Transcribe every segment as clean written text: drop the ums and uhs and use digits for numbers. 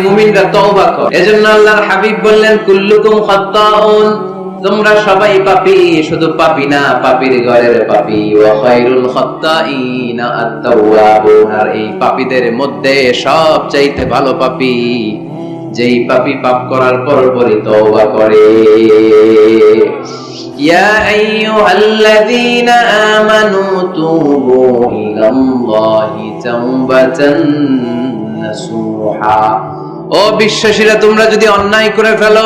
মুমিনরা তওবা করে। এজন্য আল্লাহর হাবিব বললেন কুল্লুকুম খাত্তাউন, তোমরা সবাই পাপী, শুধু পাপী না, পাপীর ঘরের পাপী। ওয়া খায়রুল খাত্তাইনা আত-তাওয়াবুন, আর এই পাপীদের মধ্যে সবচাইতে ভালো পাপী যেই পাপী পাপ করার পরপরই তওবা করে। ইয়া আইয়ুহাল্লাযীনা আমানু তুবু ইলাল্লাহি তাওবাতান নাসুহা। ও বিশ্বাসীরা, তোমরা যদি অন্যায় করে ফেলো,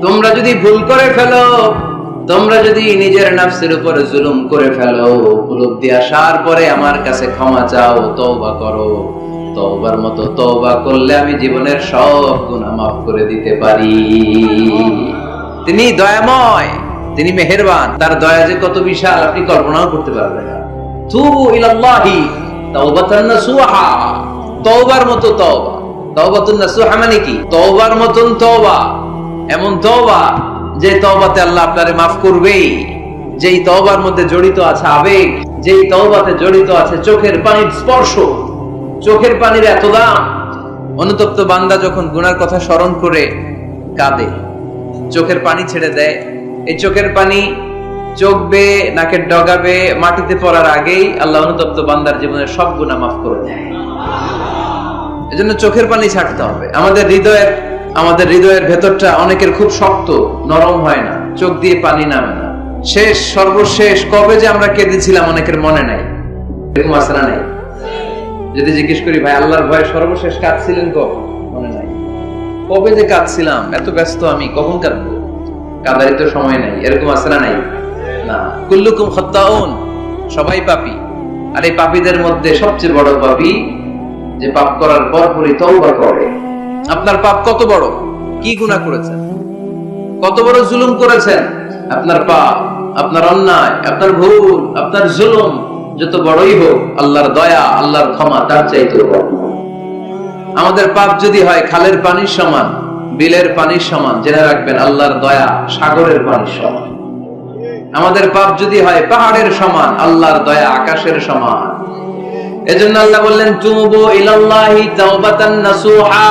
তোমরা যদি ভুল করে ফেলো, তোমরা যদি নিজের নফসের উপরে জুলুম করে ফেলো, উপলব্ধি আসার পরে আমার কাছে ক্ষমা চাও, তওবা করো। তওবার মতো তওবা করলে আমি জীবনের সব গুনাহ মাফ করে দিতে পারি। তিনি দয়াময়, তিনি মেহেরবান, তার দয়া যে কত বিশাল আপনি কল্পনাও করতে পারবেন না। তুবু ইলাল্লাহি তাওবাতান নাসুহা, তওবার মতো তওবা। তাওবাতুন নাসুহা মানে কি? তওবার মতন তওবা, এমন তওবা যে তওবাতে আল্লাহ আপনারে মাফ করবেই, যেই তওবার মধ্যে জড়িত আছে আবেগ, যেই তওবাতে জড়িত আছে চোখের পানির স্পর্শ, চোখের পানির এত দাম। অনুতপ্ত বান্দা যখন গুনার কথা স্মরণ করে কাঁদে, চোখের পানি ছেড়ে দেয়, এই চোখের পানি চোখ বেয়ে নাকের ডগা বেয়ে মাটিতে পড়ার আগেই আল্লাহ অনুতপ্ত বান্দার জীবনের সব গুনাহ মাফ করে দেয়। এজন্য চোখের পানি ছাড়তে হবে। আমাদের হৃদয়ের ভেতরটা অনেকের খুব শক্ত, নরম হয় না, চোখ দিয়ে পানি নামে না। সর্বশেষ কবে যে আমরা কেঁদেছিলাম অনেকের মনে নাই, এরকম আছে না নাই? যদি জিজ্ঞেস করি ভাই আল্লাহর ভয়ে সর্বশেষ কাঁদছিলেন কখন, মনে নাই। কবে যে কাঁদছিলাম, এত ব্যস্ত আমি, কখন কাঁদবো, কাঁদারই তো সময় নাই, এরকম আছে না নাই? না। কুল্লুকুম খাত্তাউন, সবাই পাপী, আর এই পাপীদের মধ্যে সবচেয়ে বড় পাপী যে পাপ করার পরপরই তওবা করে। আপনার পাপ কত বড়, কি গুনাহ করেছেন, কত বড় জুলুম করেছেন, আপনার পাপ, আপনার অন্যায়, আপনার ভুল, আপনার জুলুম যত বড়ই হোক, আল্লাহর দয়া, আল্লাহর ক্ষমা তার চাইতে বড়। আমাদের পাপ যদি হয় খালের পানির সমান, বিলের পানির সমান, জেনে রাখবেন আল্লাহর দয়া সাগরের পানির সমান। আমাদের পাপ যদি হয় পাহাড়ের সমান, আল্লাহর দয়া আকাশের সমান। এজন্য আল্লাহ বললেন তুবু ইলাল্লাহি তাওবাতান নাসুহা,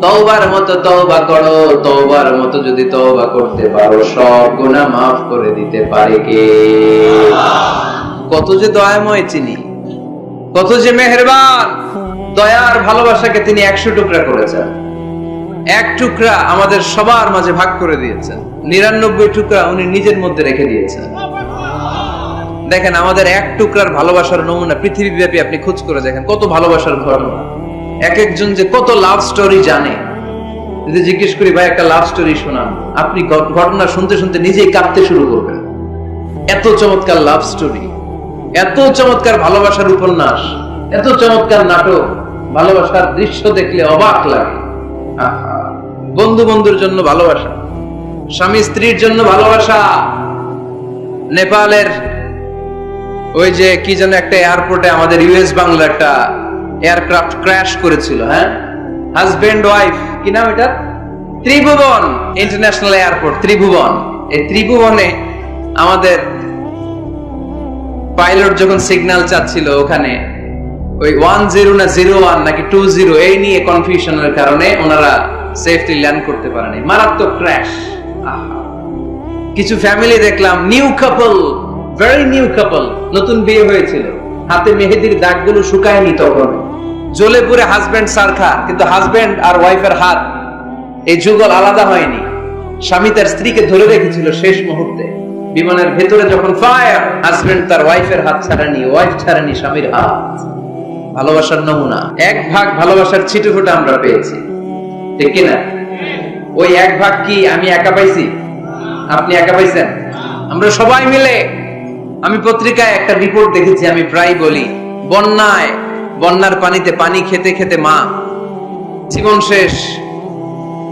তওবার মতো তওবা করো। তওবার মতো যদি তওবা করতে পারো, সব গুনাহ maaf করে দিতে পারে কে? কত যে দয়াময় তিনি, কত যে মেহেরবান। দয়ার ভালোবাসাকে তিনি 100 টুকরা করেছেন, এক টুকরা আমাদের সবার মাঝে ভাগ করে দিয়েছেন, 99 টুকরা উনি নিজের মধ্যে রেখে দিয়েছেন। দেখেন আমাদের এক টুকরার ভালোবাসার নমুনা পৃথিবীব্যাপী আপনি খোঁজ করে দেখেন, কত ভালোবাসার ঘটনা। এক একজন যে কত লাভ স্টোরি জানে। যদি জিজ্ঞেস করি ভাই একটা লাভ স্টোরি শোনান, আপনি ঘটনা শুনতে শুনতে নিজেই কাঁদতে শুরু করবেন। এত চমৎকার লাভ স্টোরি, এত চমৎকার ভালোবাসার উপন্যাস, এত চমৎকার নাটক, ভালোবাসার দৃশ্য দেখলে অবাক লাগে। বন্ধু বন্ধুর জন্য ভালোবাসা, স্বামী স্ত্রীর জন্য ভালোবাসা। নেপালের ওই যে কি যেন একটা এয়ারপোর্টে আমাদের ইউএস বাংলা একটা এয়ারক্রাফট ক্র্যাশ করেছিল, হ্যাঁ, হাজবেন্ড ওয়াইফ, কি নাম এটা, ত্রিভুবন ইন্টারন্যাশনাল এয়ারপোর্ট, ত্রিভুবন। এই ত্রিভুবনে আমাদের পাইলট যখন সিগন্যাল চাচ্ছিল, ওখানে ওই 10 না 01 নাকি 20 এই নিয়ে কনফিউশনের কারণে ওনারা সেফলি ল্যান্ড করতে পারেনি, মারাত্মক ক্র্যাশ। কিছু ফ্যামিলি দেখলাম, নিউ কাপল, ভেরি নিউ কাপল, নতুন বিয়ে হয়েছিল, হাতে মেহেদির দাগগুলো শুকায়নি তখন, জ্বলে পুড়ে হাজবেন্ড সারখা, কিন্তু হাজবেন্ড আর ওয়াইফের হাত, এই যুগল আলাদা হয়নি। স্বামী তার স্ত্রীকে ধরে রেখেছিল শেষ মুহূর্তে। বিমানের ভেতরে যখন ফায়ার, হাজবেন্ড তার ওয়াইফের হাত ছাড়েনি, ওয়াইফ ছাড়েনি স্বামীর হাত। ভালোবাসার নমুনা। এক ভাগ ভালোবাসার ছিটেফোঁটা আমরা পেয়েছি, ঠিক কিনা? ওই এক ভাগ কি আমি একা পাইছি, আপনি একা পাইছেন? আমরা সবাই মিলে। আমি পত্রিকায় একটা রিপোর্ট দেখেছি, আমি প্রায় বলি, বন্যার পানিতে পানি খেতে খেতে মা জীবন শেষ,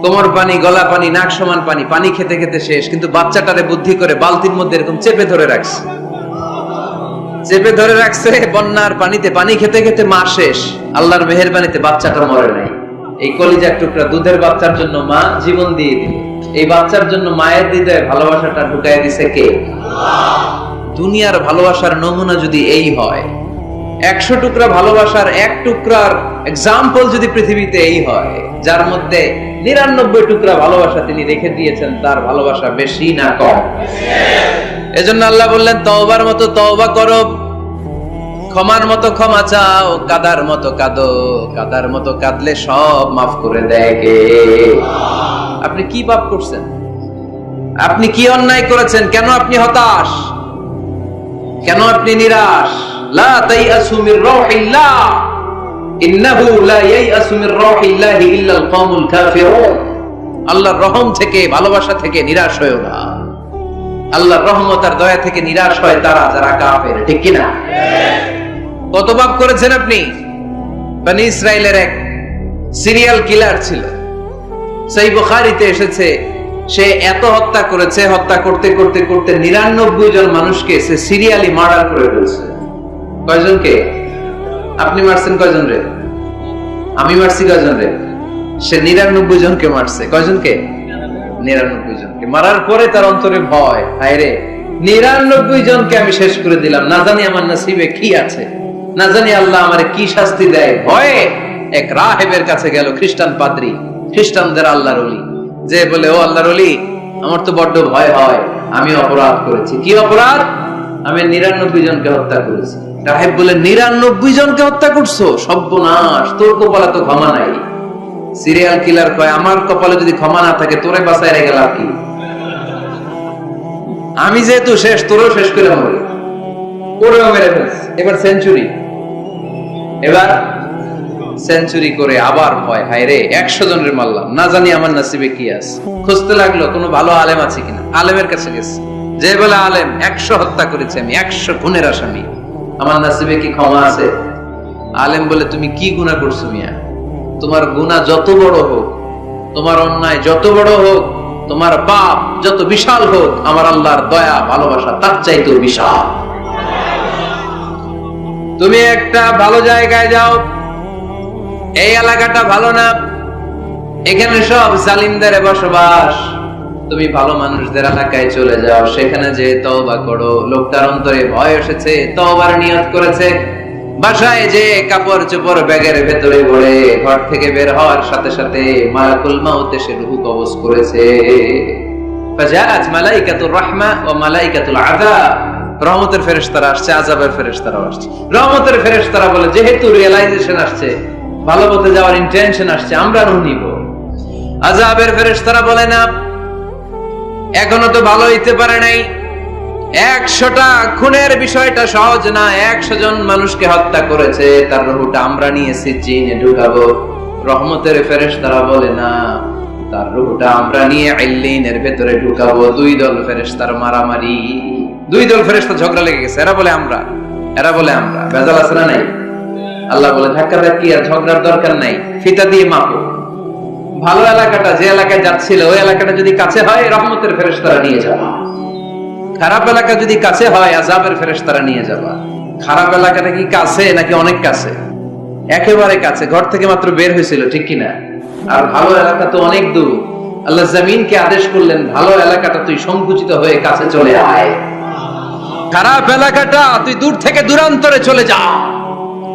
কোমর পানি, গলা পানি, নাক সমান পানি, পানি খেতে খেতে শেষ, কিন্তু বাচ্চাটারে বুদ্ধি করে বালতির মধ্যে এরকম চেপে ধরে রাখছে, বন্যার পানিতে পানি খেতে খেতে মা শেষ। আল্লাহর মেহেরবানিতে বাচ্চাটা মরে নাই। এই কলিজার টুকরা দুধের বাচ্চার জন্য মা জীবন দিয়ে দিল। এই বাচ্চার জন্য মায়ের হৃদয়ে ভালোবাসাটা ঢুকায় দিছে কে? দুনিয়ার ভালোবাসার নমুনা যদি এই হয়, 100 টুকরা ভালোবাসার এক টুকরার এক্সাম্পল যদি পৃথিবীতে এই হয়, যার মধ্যে 99 টুকরা ভালোবাসা তিনি রেখে দিয়েছেন, তার ভালোবাসা বেশি না কম? এজন্য আল্লাহ বললেন, তওবার মতো তওবা করো, ক্ষমার মতো ক্ষমা চাও, কাদার মতো কাঁদো, কাদার মতো কাঁদলে সব মাফ করে দেয় কে? আপনি কি পাপ করছেন? আপনি কি অন্যায় করেছেন? কেন আপনি হতাশ? কেন আপনি নিরাশ? লা তাইয়াসু মির রাহিল্লাহ, ইন্নাহু লা ইয়াইয়াসু মির রাহিল্লাহি ইল্লাল কওমুল কাফিরুন। আল্লাহর রহম থেকে, ভালোবাসা থেকে নিরাশ হয়ো না। আল্লাহর রহমত আর দয়া থেকে নিরাশ হয় তারা যারা কাফের, ঠিক কি না? কত পাপ করেছেন আপনি? বনি ইসরাইলের এক সিরিয়াল কিলার ছিল, সহিহ বুখারীতে এসেছে, সে এত হত্যা করেছে, হত্যা করতে করতে করতে 99 জন মানুষকে সে সিরিয়ালি মার্ডার করে ফেলছে। কয়জনকে? আপনি মারছেন কয়জন রে? আমি মারছি কয়জন রে? সে 99 জনকে মারছে। কয়জনকে? 99 জনকে। মারার পরে তার অন্তরে ভয়, হায় রে 99 জনকে আমি শেষ করে দিলাম, না জানি আমার নসিবে কি আছে, না জানি আল্লাহ আমারে কি শাস্তি দেয়। ভয়ে এক রাহেবের কাছে গেল, খ্রিস্টান পাদ্রী, খ্রিস্টানদের আল্লাহর ওলি, যে বলে, ও আল্লাহর ওলি, আমার তো বড্ড ভয় হয়, আমি অপরাধ করেছি। কি অপরাধ? আমি 99 জনকে হত্যা করেছি। রাহেব বলে, 99 জনকে হত্যা করছো? সর্বনাশ, তোর কপালে তো ক্ষমা নাই। সিরিয়াল কিলার কয়, আমার কপালে যদি ক্ষমা না থাকে তোরে বাঁচায় রেখে লাভ কি? আমি যেহেতু শেষ, তোরেও শেষ করে মরে, ওরেও মেরে ফেলছে। এবার সেঞ্চুরি, এবার সেঞ্চুরি করে আবার ভয়, হায় রে 100 জনের মারলাম, না জানি আমার নসিবে কি আছে। খুঁজতে লাগলো কোনো ভালো আলেম আছে কিনা। আলেমের কাছে গেছে, যে বলে, আলেম 100 হত্যা করেছে আমি, 100 খুনের আসামি, আমার নসিবে কি ক্ষমা আছে? আলেম বলে, তুমি কি গুনাহ করছো মিয়া? তোমার গুনাহ যত বড় হোক, তোমার অন্যায় যত বড় হোক, তোমার পাপ যত বিশাল হোক, আমার আল্লাহর দয়া ভালোবাসা তার চাইতেও বিশাল। তুমি একটা ভালো জায়গায় যাও, এই এলাকাটা ভালো না, এখানে সব জালিমদের বসবাস, তুমি ভালো মানুষদের এলাকায় চলে যাও, সেখানে যে তওবা করো। লোকটার অন্তরে ভয় এসেছে, তওবার নিয়ত করেছে। বাসায় যে কাপড় চোপড় ব্যাগের ভেতরে ভরে ঘর থেকে বের হওয়ার সাথে সাথে মালাকুল মাউত এসে রূহ কবজ করেছে। ফাজাআত মালাইকাতুর রাহমা ওয়া মালাইকাতুল আযাব, রহমতের ফেরেশতারা আসছে, আযাবের ফেরেশতারাও আসছে। রহমতের ফেরেশতারা বলে, যেহেতু রিয়ালাইজেশন আসছে, ভালো পথে যাওয়ার ইন্টেনশন আসছে, আমরা রূহ নিব। আযাবের ফেরেশতারা বলে, না, এখনো তো ভালো হইতে পারে নাই, 100টা খুনের বিষয়টা সহজ না, 100 জন মানুষকে হত্যা করেছে, তার রূহটা আমরা নিয়ে সিজিনে ঢুকাবো। রহমতের ফেরেশতারা বলে, না, তার রূহটা আমরা নিয়ে ইল্লিনের ভেতরে ঢুকাবো। 2 দল ফেরেশতার মারামারি, 2 দল ফেরেশতা ঝগড়া লেগে গেছে, এরা বলে আমরা, এরা বলে আমরা। ভেজাল আছে না নাই? আল্লাহ বলে, ধাক্কাধাক্কি আর ঝগড়ার দরকার নাই, ফিতা দিয়ে মাপো। ভালো এলাকাটা, যে এলাকায় যাচ্ছিল, ওই এলাকাটা যদি কাছে হয়, রহমতের ফেরেশতারা নিয়ে যাবা। খারাপ এলাকা যদি কাছে হয়, আযাবের ফেরেশতারা নিয়ে যাবা। খারাপ এলাকাটা কি কাছে নাকি অনেক কাছে? একেবারে কাছে, ঘর থেকে মাত্র বের হয়েছিল, ঠিক কিনা? আর ভালো এলাকা তো অনেক দূর। আল্লাহ জমিনকে আদেশ করলেন, ভালো এলাকাটা তুই সংকুচিত হয়ে কাছে চলে আয়, খারাপ এলাকাটা তুই দূর থেকে দূরান্তরে চলে যা।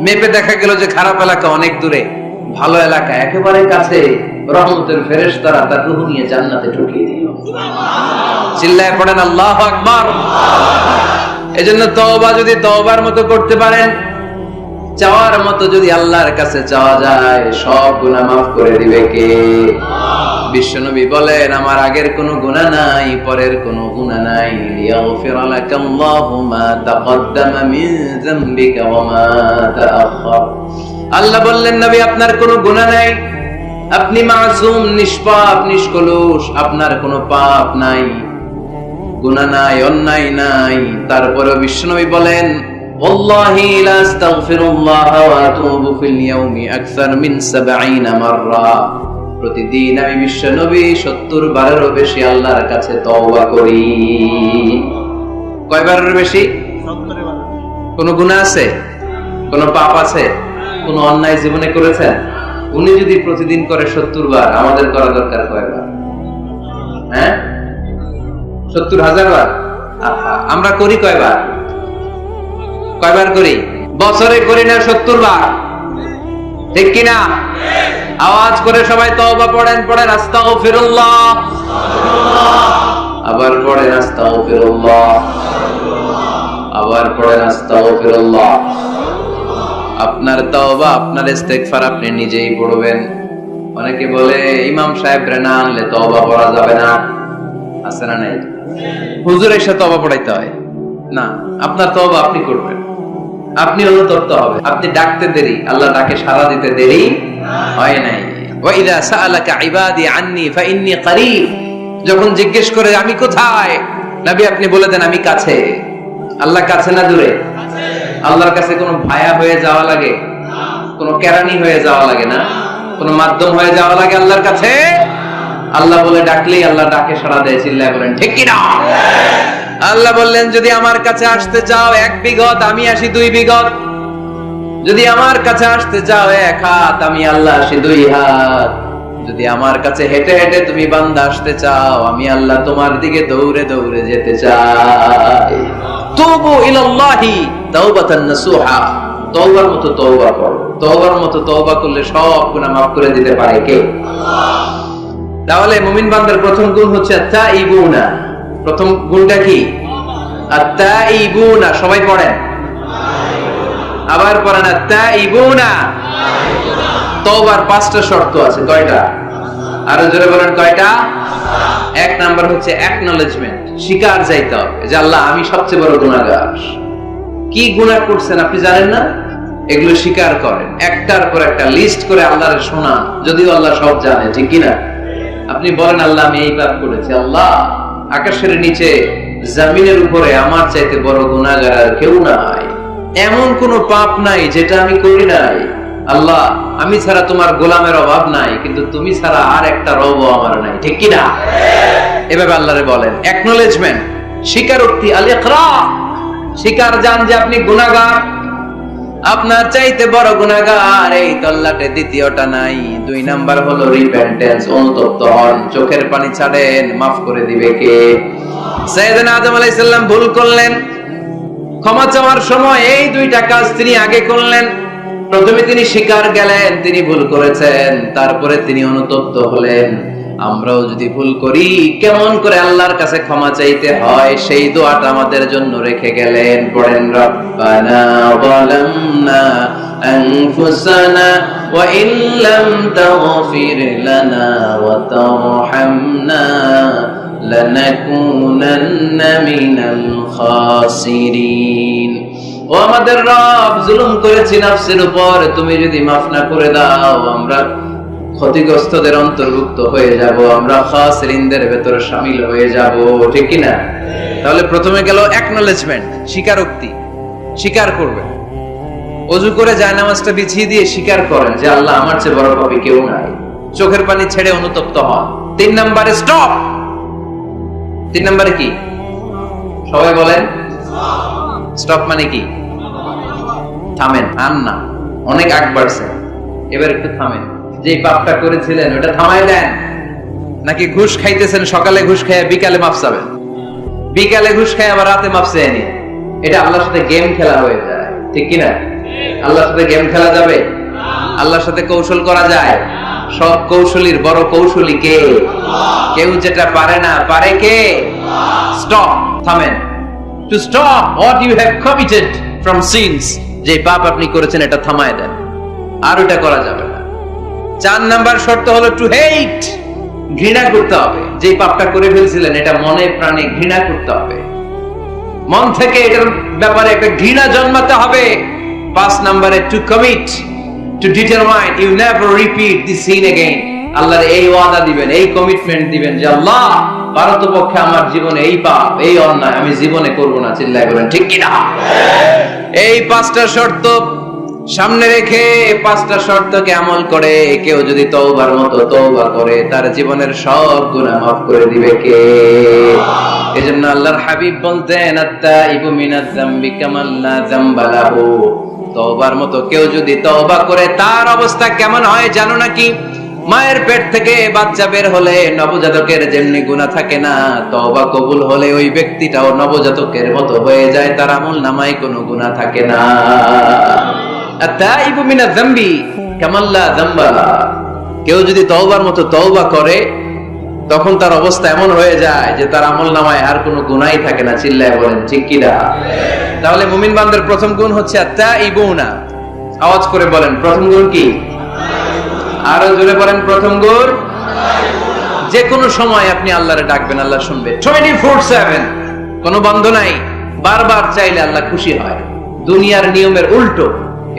মেপে দেখা গেল যে খারাপ এলাকা অনেক দূরে, ভালো এলাকা একেবারে কাছে। রহমতের ফেরেশতারা তার রূহ নিয়ে জান্নাতে ঢুকিয়ে দিল। চিল্লায় পড়েন আল্লাহু আকবার। এজন্য তওবা যদি তওবার মতো করতে পারেন, চাওয়ার মতো যদি আল্লাহর কাছে চাওয়া যায়, সব গুনাহ মাফ করে দিবে কে? বিশ্বনবী বলেন, আমার আগের কোনো গুনাহ নাই, পরের কোনো গুনাহ নাই। লিয়াগফির লাকাল্লাহু মা তাকদ্দামা মিন যামবিকা ওয়া মা তাআখার। আল্লাহ বললেন, নবী আপনার কোনো গুনাহ নাই, আপনি মাসুম, নিষ্পাপ, নিষ্কলুষ, আপনার কোনো পাপ নাই, গুনাহ নাই, অন্যায় নাই। তারপরে বিশ্বনবী বলেন, ওয়াল্লাহি লা আস্তাগফিরুল্লাহ ওয়া আতুবু ফিল ইয়াউমি আকসার মিন 70 মাররা। প্রতিদিন আমি বিশ্বনবী 70 বারেরও বেশি আল্লাহর কাছে তওবা করি। কয়বারের বেশি? 70 বার। কোন গুনাহ আছে? কোন পাপ আছে? কোন অন্যায় জীবনে করেছেন? উনি যদি প্রতিদিন করে 70 বার, আমাদের করা দরকার কয়বার? হ্যাঁ, 70,000 বার। আমরা করি কয়বার? কয়বার করি? বছরে করি না 70 বার, ঠিক কিনা? আওয়াজ করে সবাই তওবা পড়েন, পড়েন আস্তাগফিরুল্লাহ, আবার পড়েন আস্তাগফিরুল্লাহ, আবার পড়েন আস্তাগফিরুল্লাহ। আপনার তওবা, আপনার ইস্তেগফার আপনি নিজেই পড়বেন। অনেকে বলে ইমাম সাহেব রে না আনলে তওবা পড়া যাবে না, আছে না নাই? হুজুর এসে তওবা পড়াইতে হয় না, আপনার তওবা আপনি করবেন, আপনি অনুতপ্ত হবে। আপনি ডাকতে দেরি, আল্লাহ ডাকে সাড়া দিতে দেরি হয় নাই। ওয়া ইযা সাআলাকা ইবাদি আন্নী ফাইন্নী করিব, যখন জিজ্ঞেস করে আমি কোথায়, নবী আপনি বলে দেন আমি কাছে। আল্লাহ কাছে না দূরে? আল্লাহর কাছে কোনো ভায়া হয়ে যাওয়া লাগে, কোনো কেরানি হয়ে যাওয়া লাগে না, কোনো মাধ্যম হয়ে যাওয়া লাগে আল্লাহর কাছে? আল্লাহ বলে ডাকলেই আল্লাহ ডাকে সাড়া দেয়। চিল্লায় বলেন ঠিক কি না? আল্লাহ বললেন যদি আমার কাছে আসতে চাও 1 বিঘত, আমি আসি 2 বিঘত। যদি আমার কাছে আসতে চাও 1 হাত, আমি আল্লাহ আসি 2 হাত। যদি আমার কাছে হেঁটে হেঁটে তুমি বান্দা আসতে চাও, আমি আল্লাহ তোমার দিকে দৌড়ে দৌড়ে যেতে চাই। তুবু ইলাল্লাহি তাওবাতান নাসুহা, তওবার মতো তওবা করো। তওবার মতো তওবা করলে সব গুনাহ মাফ করে দিতে পারে কে? আল্লাহ। তাহলে মুমিন বান্দার প্রথম গুণ হচ্ছে আত-তাইবুনা। প্রথম গুণটা কি? আত-তাইবুনা। সবাই পড়েন, আবার পড়েন আত-তাইবুনা। তওবার 5টা শর্ত আছে। কয়টা? আরো জোরে বলেন কয়টা? 1 নাম্বার হচ্ছে অ্যাকনলেজমেন্ট, স্বীকার যাইতে হবে যে আল্লাহ আমি সবচেয়ে বড় গুনাহগার। কি গুনাহ করছেন আপনি জানেন না, এগুলো স্বীকার করেন, একটার পর একটা লিস্ট করে আল্লাহর শোনান, যদিও আল্লাহ সব জানে, ঠিক কি না? আপনি বলেন আল্লাহ আমি এই পাপ করেছি, আল্লাহ আকাশের নিচে জমিনের উপরে আমার চাইতে বড় গুনাহগার আর কেউ নাই, এমন কোন পাপ নাই যেটা আমি করি নাই। আল্লাহ আমি ছাড়া তোমার গোলামের অভাব নাই, কিন্তু তুমি ছাড়া আর একটা রবও আমার নাই, ঠিক কি না? এভাবে আল্লাহরে বলেন। অ্যাকনলেজমেন্ট, স্বীকারোক্তি, আল ইকরার, স্বীকার জান যে আপনি গুনাহগার, আপনার চাইতে বড় গুনাহগার এই তল্লাটে দ্বিতীয়টা নাই। 2 নাম্বার হলো রিপেন্টেন্স, অনুতপ্ত হন, চোখের পানি ছাড়েন, মাফ করে দিবে কে? সাইয়েদনা আদম আলাইহিস সালাম ভুল করলেন, ক্ষমা চাওয়ার সময় এই 2টা কাজ তিনি আগে করলেন। প্রথমে তিনি স্বীকার গেলেন তিনি ভুল করেছেন, তারপরে তিনি অনুতপ্ত হলেন। আমরাও যদি ভুল করি কেমন করে আল্লাহর কাছে ক্ষমা চাইতে হয় সেই দোয়াটা আমাদের জন্য রেখে গেলেন। পড়েন রব্বানা যালামনা আনফুসানা ওয়া ইল্লাম তাগফির লানা ওয়া তারহামনা লানাকুনান্না মিনাল খাসিরিন। ও আমাদের রব, জুলুম করেছি নফসের উপর, তুমি যদি মাফ না করে দাও আমরা ক্ষতিগ্রস্তদের অন্তর্ভুক্ত হয়ে যাব, আমরা খাসিরিনদের ভেতরে শামিল হয়ে যাব, ঠিক কি না? তাহলে প্রথমে গেল অ্যাকনলেজমেন্ট, স্বীকারোক্তি, স্বীকার করবেন। ওযু করে জায়নামাজটা বিছিয়ে দিয়ে স্বীকার করেন যে আল্লাহ আমার চেয়ে বড় পাপী কেউ নাই, চোখের পানি ছেড়ে অনুতপ্ত হন। 3 নম্বরে স্টপ। 3 নম্বরে কি? সবাই বলেন স্টপ মানে কি? থামেন, আন না, অনেক আগ বাড়ছে, এবার একটু থামেন। যে পাপটা করেছিলেন ওটা থামায় দেন। নাকি ঘুষ খাইতেছেন, সকালে ঘুষ খাইয়া বিকালে মাফ চাবেন, বিকালে ঘুষ খাই আবার রাতে মাফ চেয়ে নিয়ে, এটা আল্লাহর সাথে গেম খেলা হয়ে যায়, ঠিক কিনা? আল্লাহর সাথে গেম খেলা যাবে? আল্লাহর সাথে কৌশল করা যায়? সব কৌশলীর বড় কৌশলী কে? কেউ যেটা পারে না, পারে কে? স্টপ, থামেন। To stop what you have committed from sins, যে পাপ আপনি করেছেন এটা থামায় দেন, আর ওটা করা যাবে না। 4 নাম্বার শর্ত হলো টু হেট, ঘৃণা করতে হবে। যে পাপটা করে ফেলছিলেন এটা মনে প্রাণে ঘৃণা করতে হবে, মন থেকে এটার ব্যাপারে একটা ঘৃণা জন্মাতে হবে। 5 নাম্বারে to commit, to determine you never repeat this sin again. আল্লাহর এই ওয়াদা দিবেন, এই কমিটমেন্ট দিবেন যে আল্লাহ পারতপক্ষে আমার জীবনে এই পাপ, এই অন্যায় আমি জীবনে করব না। চিল্লায় বলেন ঠিক কি না? এই 5টা শর্ত সামনে রেখে, 5টা শর্তকে আমল করে কেউ যদি তওবার মতো তওবা করে তার জীবনের সব গুনাহ মাফ করে দিবে কে? এজন্য আল্লাহর হাবিব বলতেন আত-তাইবু মিনাজ যামবি কামান লা যামবা লাহু। তওবার মতো কেউ যদি তওবা করে তার অবস্থা কেমন হয় জানো নাকি? মায়ের পেট থেকে বাচ্চা বের হলে নবজাতকের যেমনি গুনাহ থাকে না, তওবা কবুল হলে ওই ব্যক্তিটাও নবজাতকের মতো হয়ে যায়, তার আমল নামায় কোনো গুনাহ থাকে না। আত-তাইবু মিনাজ যামবি কামাল্লা যামবা, কেউ যদি তওবার মতো তওবা করে তখন তার অবস্থা এমন হয়ে যায় যে তার আমল নামায় আর কোনো গুনাহই থাকে না। চিল্লায় বলেন ঠিক কি না? তাহলে মুমিন বান্দার প্রথম গুণ হচ্ছে আত-তাইবুনা। আওয়াজ করে বলেন প্রথম গুণ কি? আরো জোরে বলেন প্রথম গুণ। যে কোনো সময় আপনি আল্লাহরে ডাকবেন, আল্লাহ শুনবে 24/7, কোনো বন্ধ নাই। বারবার চাইলে আল্লাহ খুশি হয়। দুনিয়ার নিয়মের উল্টো,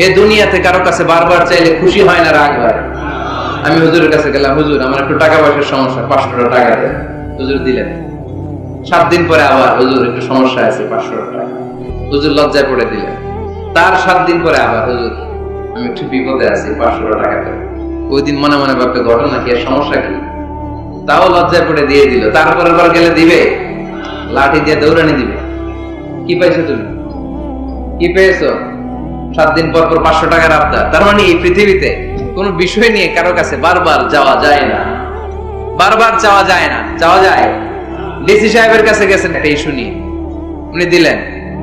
এ দুনিয়াতে কারো কাছে বারবার চাইলে খুশি হয় না, রাগ হয়। আমি হুজুরের কাছে গেলাম, হুজুর আমার একটু টাকা পয়সার সমস্যা, 500 টাকা দেন। হুজুর দিলেন। 7 দিন পরে আবার, হুজুর একটু সমস্যা আছে, 500 টাকা। হুজুর লজ্জায় পড়ে দিলেন। তার 7 দিন পরে আবার, হুজুর আমি একটু বিপদে আছি, 500 টাকা দেন। ওই দিন মনে মনে ভাববে ঘটনা কি, সমস্যা কি, তাও লজ্জায় পড়ে দিয়ে দিল। তারপরের বার গেলে দিবে, লাঠি দিয়ে দৌড়ানি দিবে। কি পাইছো তুমি? কি পেয়েছো? 7 দিন পর পর 500 টাকার আবদার। তার মানে এই পৃথিবীতে কোন বিষয় নিয়ে কারো কাছে বারবার যাওয়া যায় না, বারবার চাওয়া যায় না। চাওয়া যায়? ডিসি সাহেবের কাছে গেছেন একটা ইস্যু নিয়ে, উনি দিলেন।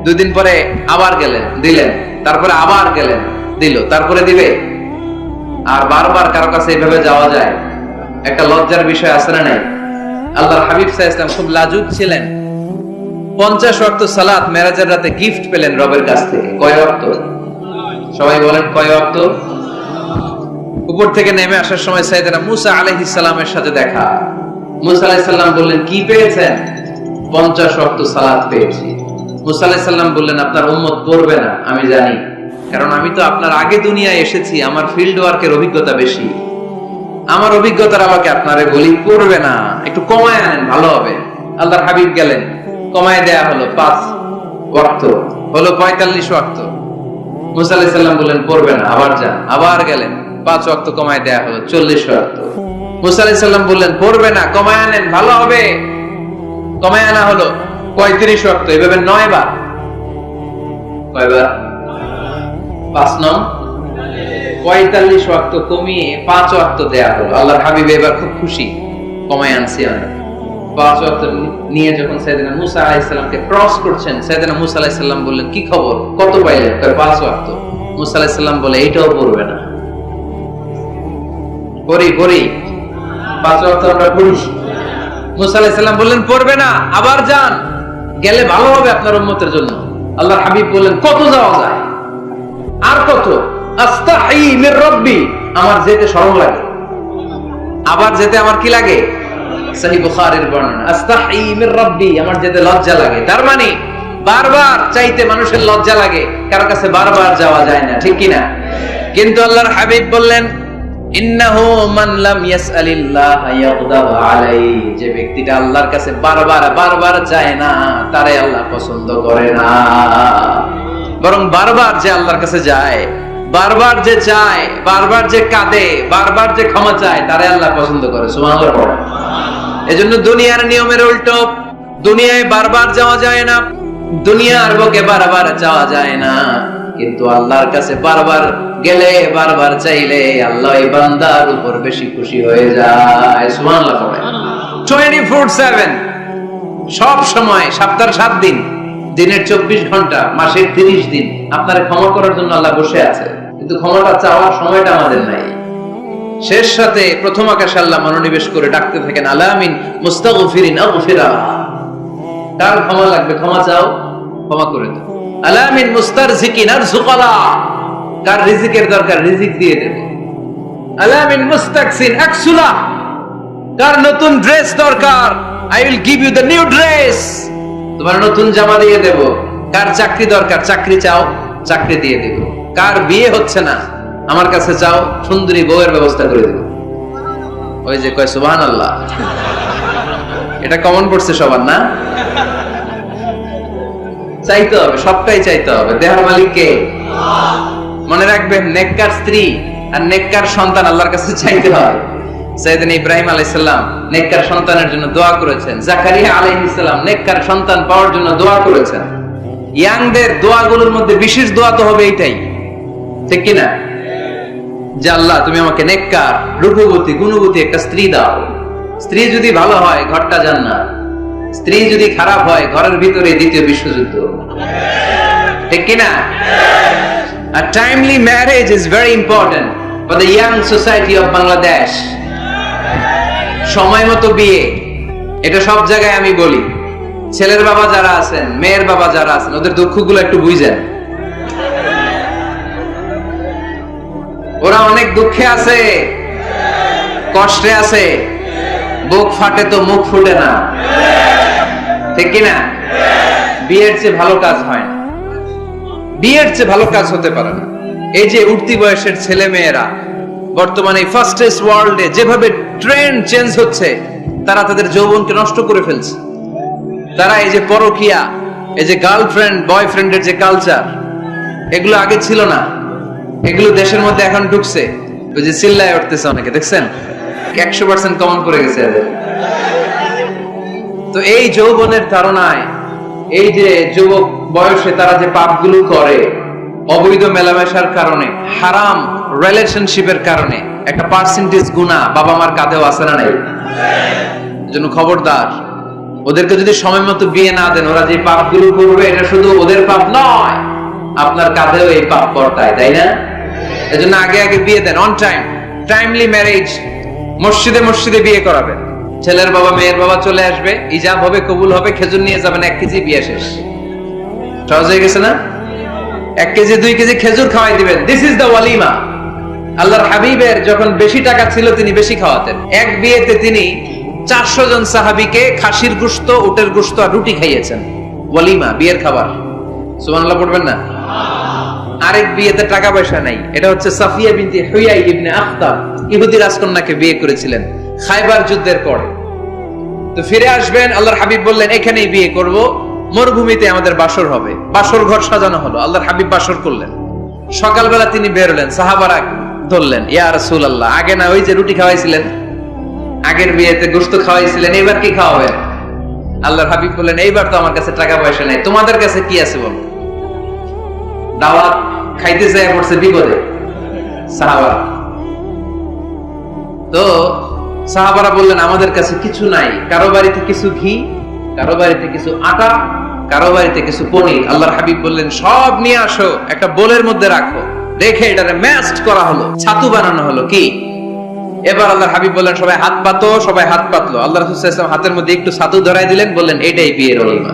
2 দিন পরে আবার গেলেন, দিলেন। তারপরে আবার গেলেন, দিল। তারপরে দিবে? আর বারবার কারো কাছে এইভাবে যাওয়া যায়? একটা লজ্জার বিষয় আছে না নাই? আল্লাহর হাবিব সাল্লাল্লাহু আলাইহি ওয়াসাল্লাম খুব লাজুক ছিলেন। 50 ওয়াক্ত সালাত মেরাজের রাতে গিফট পেলেন রবের কাছ থেকে। কয় ওয়াক্ত? সবাই বলেন কয় ওয়াক্ত? উপর থেকে নেমে আসার সময় সাইয়েদনা মুসা আলাইহিস সালামের সাথে দেখা। মুসা আলাইহিস সালাম বললেন কি পেয়েছেন? 50 ওয়াক্ত সালাত পেয়েছি। মুসা আলাইহিস সালাম বললেন আপনার উম্মত পড়বে না, আমি জানি, কারণ আমি তো আপনার আগে দুনিয়ায় এসেছি, আমার ফিল্ড ওয়ার্কের অভিজ্ঞতা বেশি। আমার অভিজ্ঞতার আমাকে আপনারে বলি পড়বে না, একটু কমায় আনেন ভালো হবে। আল্লাহর হাবিব গেলেন, কমায় দেয়া হলো 5 ওয়াক্ত, হলো 45 ওয়াক্ত। মুসা আলাইহিস সালাম বললেন পড়বে না, আবার যান। আবার গেলেন, 5 ওয়াক্ত কমায় দেয়া হলো 40 ওয়াক্ত। মুসা আলাইহিস সালাম বললেন পড়বে না, কমায় আনেন ভালো হবে। কমায় আনা হলো 35 ওয়াক্ত। এভাবে 9 বার। কয়বার? 5 নং 45 ওয়াক্ত কমিয়ে 5 ওয়াক্ত দেয়া হলো। আল্লাহর হাবিব এবার খুব খুশি, কমায় আনছি আমি। 5 ওয়াক্ত নিয়ে যখন সাইয়েদনা মুসা আলাইহিস সালামকে ক্রস করছেন, সাইয়েদনা মুসা আলাইহিস সালাম বললেন কি খবর, কত পাইলেন? 5 ওয়াক্ত। মুসা আলাইহিস সালাম বলে এইটাও পড়বে না। পড়ি 5 ওয়াক্ত আমরা পড়ি। মুসা আলাইহিস সালাম বললেন পড়বে না, আবার যান, গেলে ভালো হবে আপনার উম্মতের জন্য। আল্লাহর হাবিব বললেন কত যাওয়া যায়? আর কত? আস্তাহি মির রাব্বি, আমার যেতে শরম লাগে। আবার যেতে আমার কি লাগে? সহিহ বুখারীর বর্ণনা, আস্তাহি মির রাব্বি, আমার যেতে লজ্জা লাগে। তার মানে বারবার চাইতে মানুষের লজ্জা লাগে, কারো কাছে বারবার যাওয়া যায় না, ঠিক কি না? কিন্তু আল্লাহর হাবিব বললেন ইন্নাহু মান লাম ইয়াসআলিল্লাহ ইয়াগদাব আলাইহি, যে ব্যক্তিটা আল্লাহর কাছে বারবার চায় না, তারে আল্লাহ পছন্দ করে না। বরং বারবার যে আল্লাহর কাছে যায়, বারবার যে চায়, বারবার যে কাঁদে, বারবার যে ক্ষমা চায়, তারে আল্লাহ পছন্দ করে। সুবহানাল্লাহ পড়ে। এজন্য দুনিয়ার নিয়মের উল্টো, দুনিয়ায় বারবার যাওয়া যায় না, দুনিয়ার বুকে বারবার যাওয়া যায় না, কিন্তু আল্লাহর কাছে বারবার গেলে, বারবার চাইলে আল্লাহ এই বান্দার উপর বেশি খুশি হয়ে যায়। সুবহানাল্লাহ পড়ে। 24/7, সব সময়, সপ্তাহের 7 দিন, দিনের 24 ঘন্টা, মাসের 30 দিন আপনারে ক্ষমা করার জন্য আল্লাহ বসে আছে, কিন্তু ক্ষমাটা চাওয়ার সময়টা আমাদের নাই। শেষ সাথে প্রথম আকাশে আল্লাহ মনোনিবেশ করে ডাকতে থাকেন আলামিন মুস্তাগফিরিন আগফিরা, কার ক্ষমা লাগবে ক্ষমা চাও, ক্ষমা করে দাও। আলামিন মুস্তারজিকিন আরজুকালা, কার রিজিকের দরকার রিজিক দিয়ে দেব। আলামিন মুস্তাকসিন আকসুলা, কার নতুন ড্রেস দরকার, I will give you the new dress, তোমার নতুন জামা দিয়ে দেব। কার চাকরি দরকার, চাকরি চাও, চাকরি দিয়ে দেব। কার বিয়ে হচ্ছে না, আমার কাছে চাও, সুন্দরী বউয়ের ব্যবস্থা করে দেব। ওই যে কয় সুবহানাল্লাহ, এটা কমন পড়ছে সবার না? চাইতে হবে, সবটাই চাইতে হবে। দেহের মালিক কে? মনে রাখবেন, নেককার স্ত্রী আর নেককার সন্তান আল্লাহর কাছে চাইতে হয়। সাইয়েদনা ইব্রাহিম আলাইহিস সালাম নেককার সন্তানের জন্য দোয়া করেছেন, জাকারিয়া আলাইহিস সালাম নেককার সন্তান পাওয়ার জন্য দোয়া করেছেন। ইয়াংদের দোয়াগুলোর মধ্যে বিশেষ দোয়া তো হবে এইটাই, ঠিক কি না? যে আল্লাহ তুমি আমাকে নেককার, রূপবতী, গুণবতী একটা স্ত্রী দাও। স্ত্রী যদি ভালো হয় ঘরটা জান্নাত, স্ত্রী যদি খারাপ হয় ঘরের ভিতরে দ্বিতীয় বিশ্বযুদ্ধ, ঠিক কিনা? A timely marriage is very important for the young society of Bangladesh. সময় মতো বিয়ে, এটা সব জায়গায় আমি বলি। ছেলের বাবা যারা আছেন, মেয়ের বাবা যারা আছেন, ওদের দুঃখগুলো একটু বুঝেন। ওরা অনেক দুঃখে আছে, কষ্টে আছে, বুক ফাটে তো মুখ ফুটে না, ঠিক কিনা? বিয়ের চেয়ে ভালো কাজ হয় না, বিয়ের চেয়ে ভালো কাজ হতে পারে না। এই যে উঠতি বয়সের ছেলে মেয়েরা বর্তমানে ফাস্টেস্ট ওয়ার্ল্ডে যেভাবে ট্রেন্ড চেঞ্জ হচ্ছে, তারা তাদের যৌবনকে নষ্ট করে ফেলছে। তারা এই যে পরকিয়া, এই যে গার্লফ্রেন্ড বয়ফ্রেন্ডের যে কালচার, এগুলো আগে ছিল না, এগুলো দেশের মধ্যে এখন ঢুকছে। ওই যে চিল্লায় উঠতেছে অনেকে, দেখছেন? 100% কমন করে গেছে এদের। তো এই যৌবনের ধারণায়, এই যে যুবক বয়সে তারা যে পাপগুলো করে, অবৈধ মেলামেশার কারণে, হারাম রিলেশনশিপের কারণে একটা পার্সেন্টেজ গুনাহ বাবা মার কাঁধেও আছে না নাই? এজন্য খবরদার, ওদেরকে যদি সময় মতো বিয়ে না দেন, ওরা যে পাপগুলো করবে এটা শুধু ওদের পাপ নয়, আপনার কাঁধেও এই পাপ বর্তায়, তাই না? এজন্য আগে আগে বিয়ে দেন, অন টাইম, টাইমলি ম্যারেজ। মসজিদে মসজিদে বিয়ে করাবেন। ছেলের বাবা মেয়ের বাবা চলে আসবে, ইজাব হবে, কবুল হবে, খেজুর নিয়ে যাবেন, 1 কেজি, বিয়ে শেষ। সহজ হয়ে গেছে না? 1 কেজি 2 কেজি খেজুর খাওয়াই দিবেন। দিস ইজ দ্য ওয়ালিমা। আল্লাহর হাবিবের যখন বেশি টাকা ছিল তিনি বেশি খাওয়াতেন। এক বিয়েতে তিনি 400 জন সাহাবীকে খাসির গোশত, উটের গোশত আর রুটি খাইয়েছেন। ওয়ালিমা, বিয়ের খাবার। সুবহানাল্লাহ পড়বেন না? আরেক বিয়েতে টাকা পয়সা নাই। এটা হচ্ছে সাফিয়া বিনতে হুয়াই ইবনে আখতাব, ইহুদি রাজকন্যাকে বিয়ে করেছিলেন খায়বার যুদ্ধের পরে। তো ফিরে আসবেন, আল্লাহর হাবিব বললেন এখানেই বিয়ে করব, মরুভূমিতে আমাদের বাসর হবে। বাসর ঘর সাজানো হলো, আল্লাহর হাবিব বাসর করলেন। সকালবেলা তিনি বের হলেন, সাহাবারা ধরলেন, ইয়া রাসূলুল্লাহ, আগে না ওই যে রুটি খাওয়াইছিলেন, আগের বিয়েতে গোশত খাওয়াইছিলেন, এবার কি খাওয়াবেন? আল্লাহর হাবিব বললেন এইবার তো আমার কাছে টাকা পয়সা নেই, তোমাদের কাছে কি আছে বলো? দাওয়াত খাইতে যায় পড়ছে বিপদে সাহাবারা। তো সাহাবারা বললেন আমাদের কাছে কিছু নাই, কারো বাড়িতে কিছু ঘি, কারো বাড়িতে কিছু আটা, কারো বাড়িতে কিছু পনির। আল্লাহর হাবিব বললেন সব নিয়ে আসো, একটা বোলের মধ্যে রাখো। রেখে এটারে ম্যাশড করা হলো, ছাতু বানানো হলো। কি? এবার আল্লাহর হাবিব বললেন সবাই হাত পাতো, সবাই হাত পাতলো। আল্লাহ রাসূল সাল্লাল্লাহু আলাইহি ওয়াসাল্লাম হাতের মধ্যে একটু ছাতু ধরাই দিলেন, বললেন এটাই বিয়ের ওলিমা।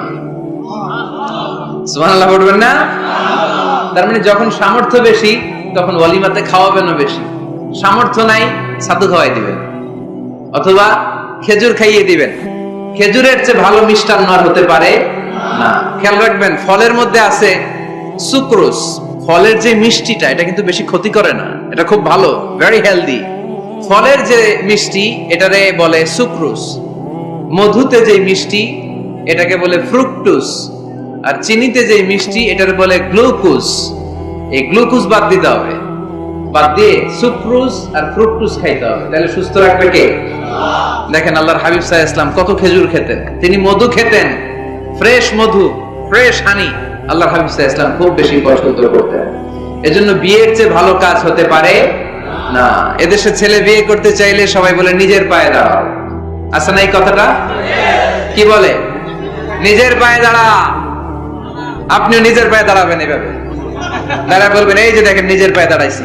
সুবহানাল্লাহ বলবেন না? তার মানে যখন সামর্থ্য বেশি তখন ওয়ালিমাতে খাওয়াবেনও বেশি। সামর্থ্য নাই, ছাতু খাওয়াই দিবেন অথবা খেজুর খাইয়ে দিবেন। খেজুরের চেয়ে ভালো মিষ্টান্ন আর হতে পারে না। খেয়াল রাখবেন, ফলের মধ্যে আছে সুক্রোজ। ফলের যে মিষ্টিটা, এটা কিন্তু বেশি ক্ষতি করে না, এটা খুব ভালো, ভেরি হেলদি। ফলের যে মিষ্টি, এটারে বলে সুক্রোজ। মধুতে যে মিষ্টি, এটাকে বলে ফ্রুকটোজ। আর চিনিতে যে মিষ্টি, এটারে বলে গ্লুকোজ। এই গ্লুকোজ বাদ দিতে হবে, বাদ দিয়ে সুক্রোজ আর ফ্রুকটোজ খাইতে হবে। তাহলে সুস্থ রাখবে কে? দেখেন আল্লাহর হাবিব সাল্লাল্লাহু আলাইহি ওয়াসাল্লাম কত খেজুর খেতেন, তিনি মধু খেতেন, ফ্রেশ মধু, ফ্রেশ হানি। আল্লাহর হাবিব সাল্লাল্লাহু আলাইহি ওয়াসাল্লাম খুব বেশি পছন্দ করতেন। এজন্য বিয়ের চেয়ে ভালো কাজ হতে পারে না। এদেশে ছেলে বিয়ে করতে চাইলে সবাই বলে নিজের পায়ে দাঁড়াও। আছে না এই কথাটা? কি বলে? নিজের পায়ে দাঁড়া। আপনিও নিজের পায়ে দাঁড়াবেন, এভাবে দাঁড়া বলবেন এই যে দেখেন নিজের পায়ে দাঁড়াইছি।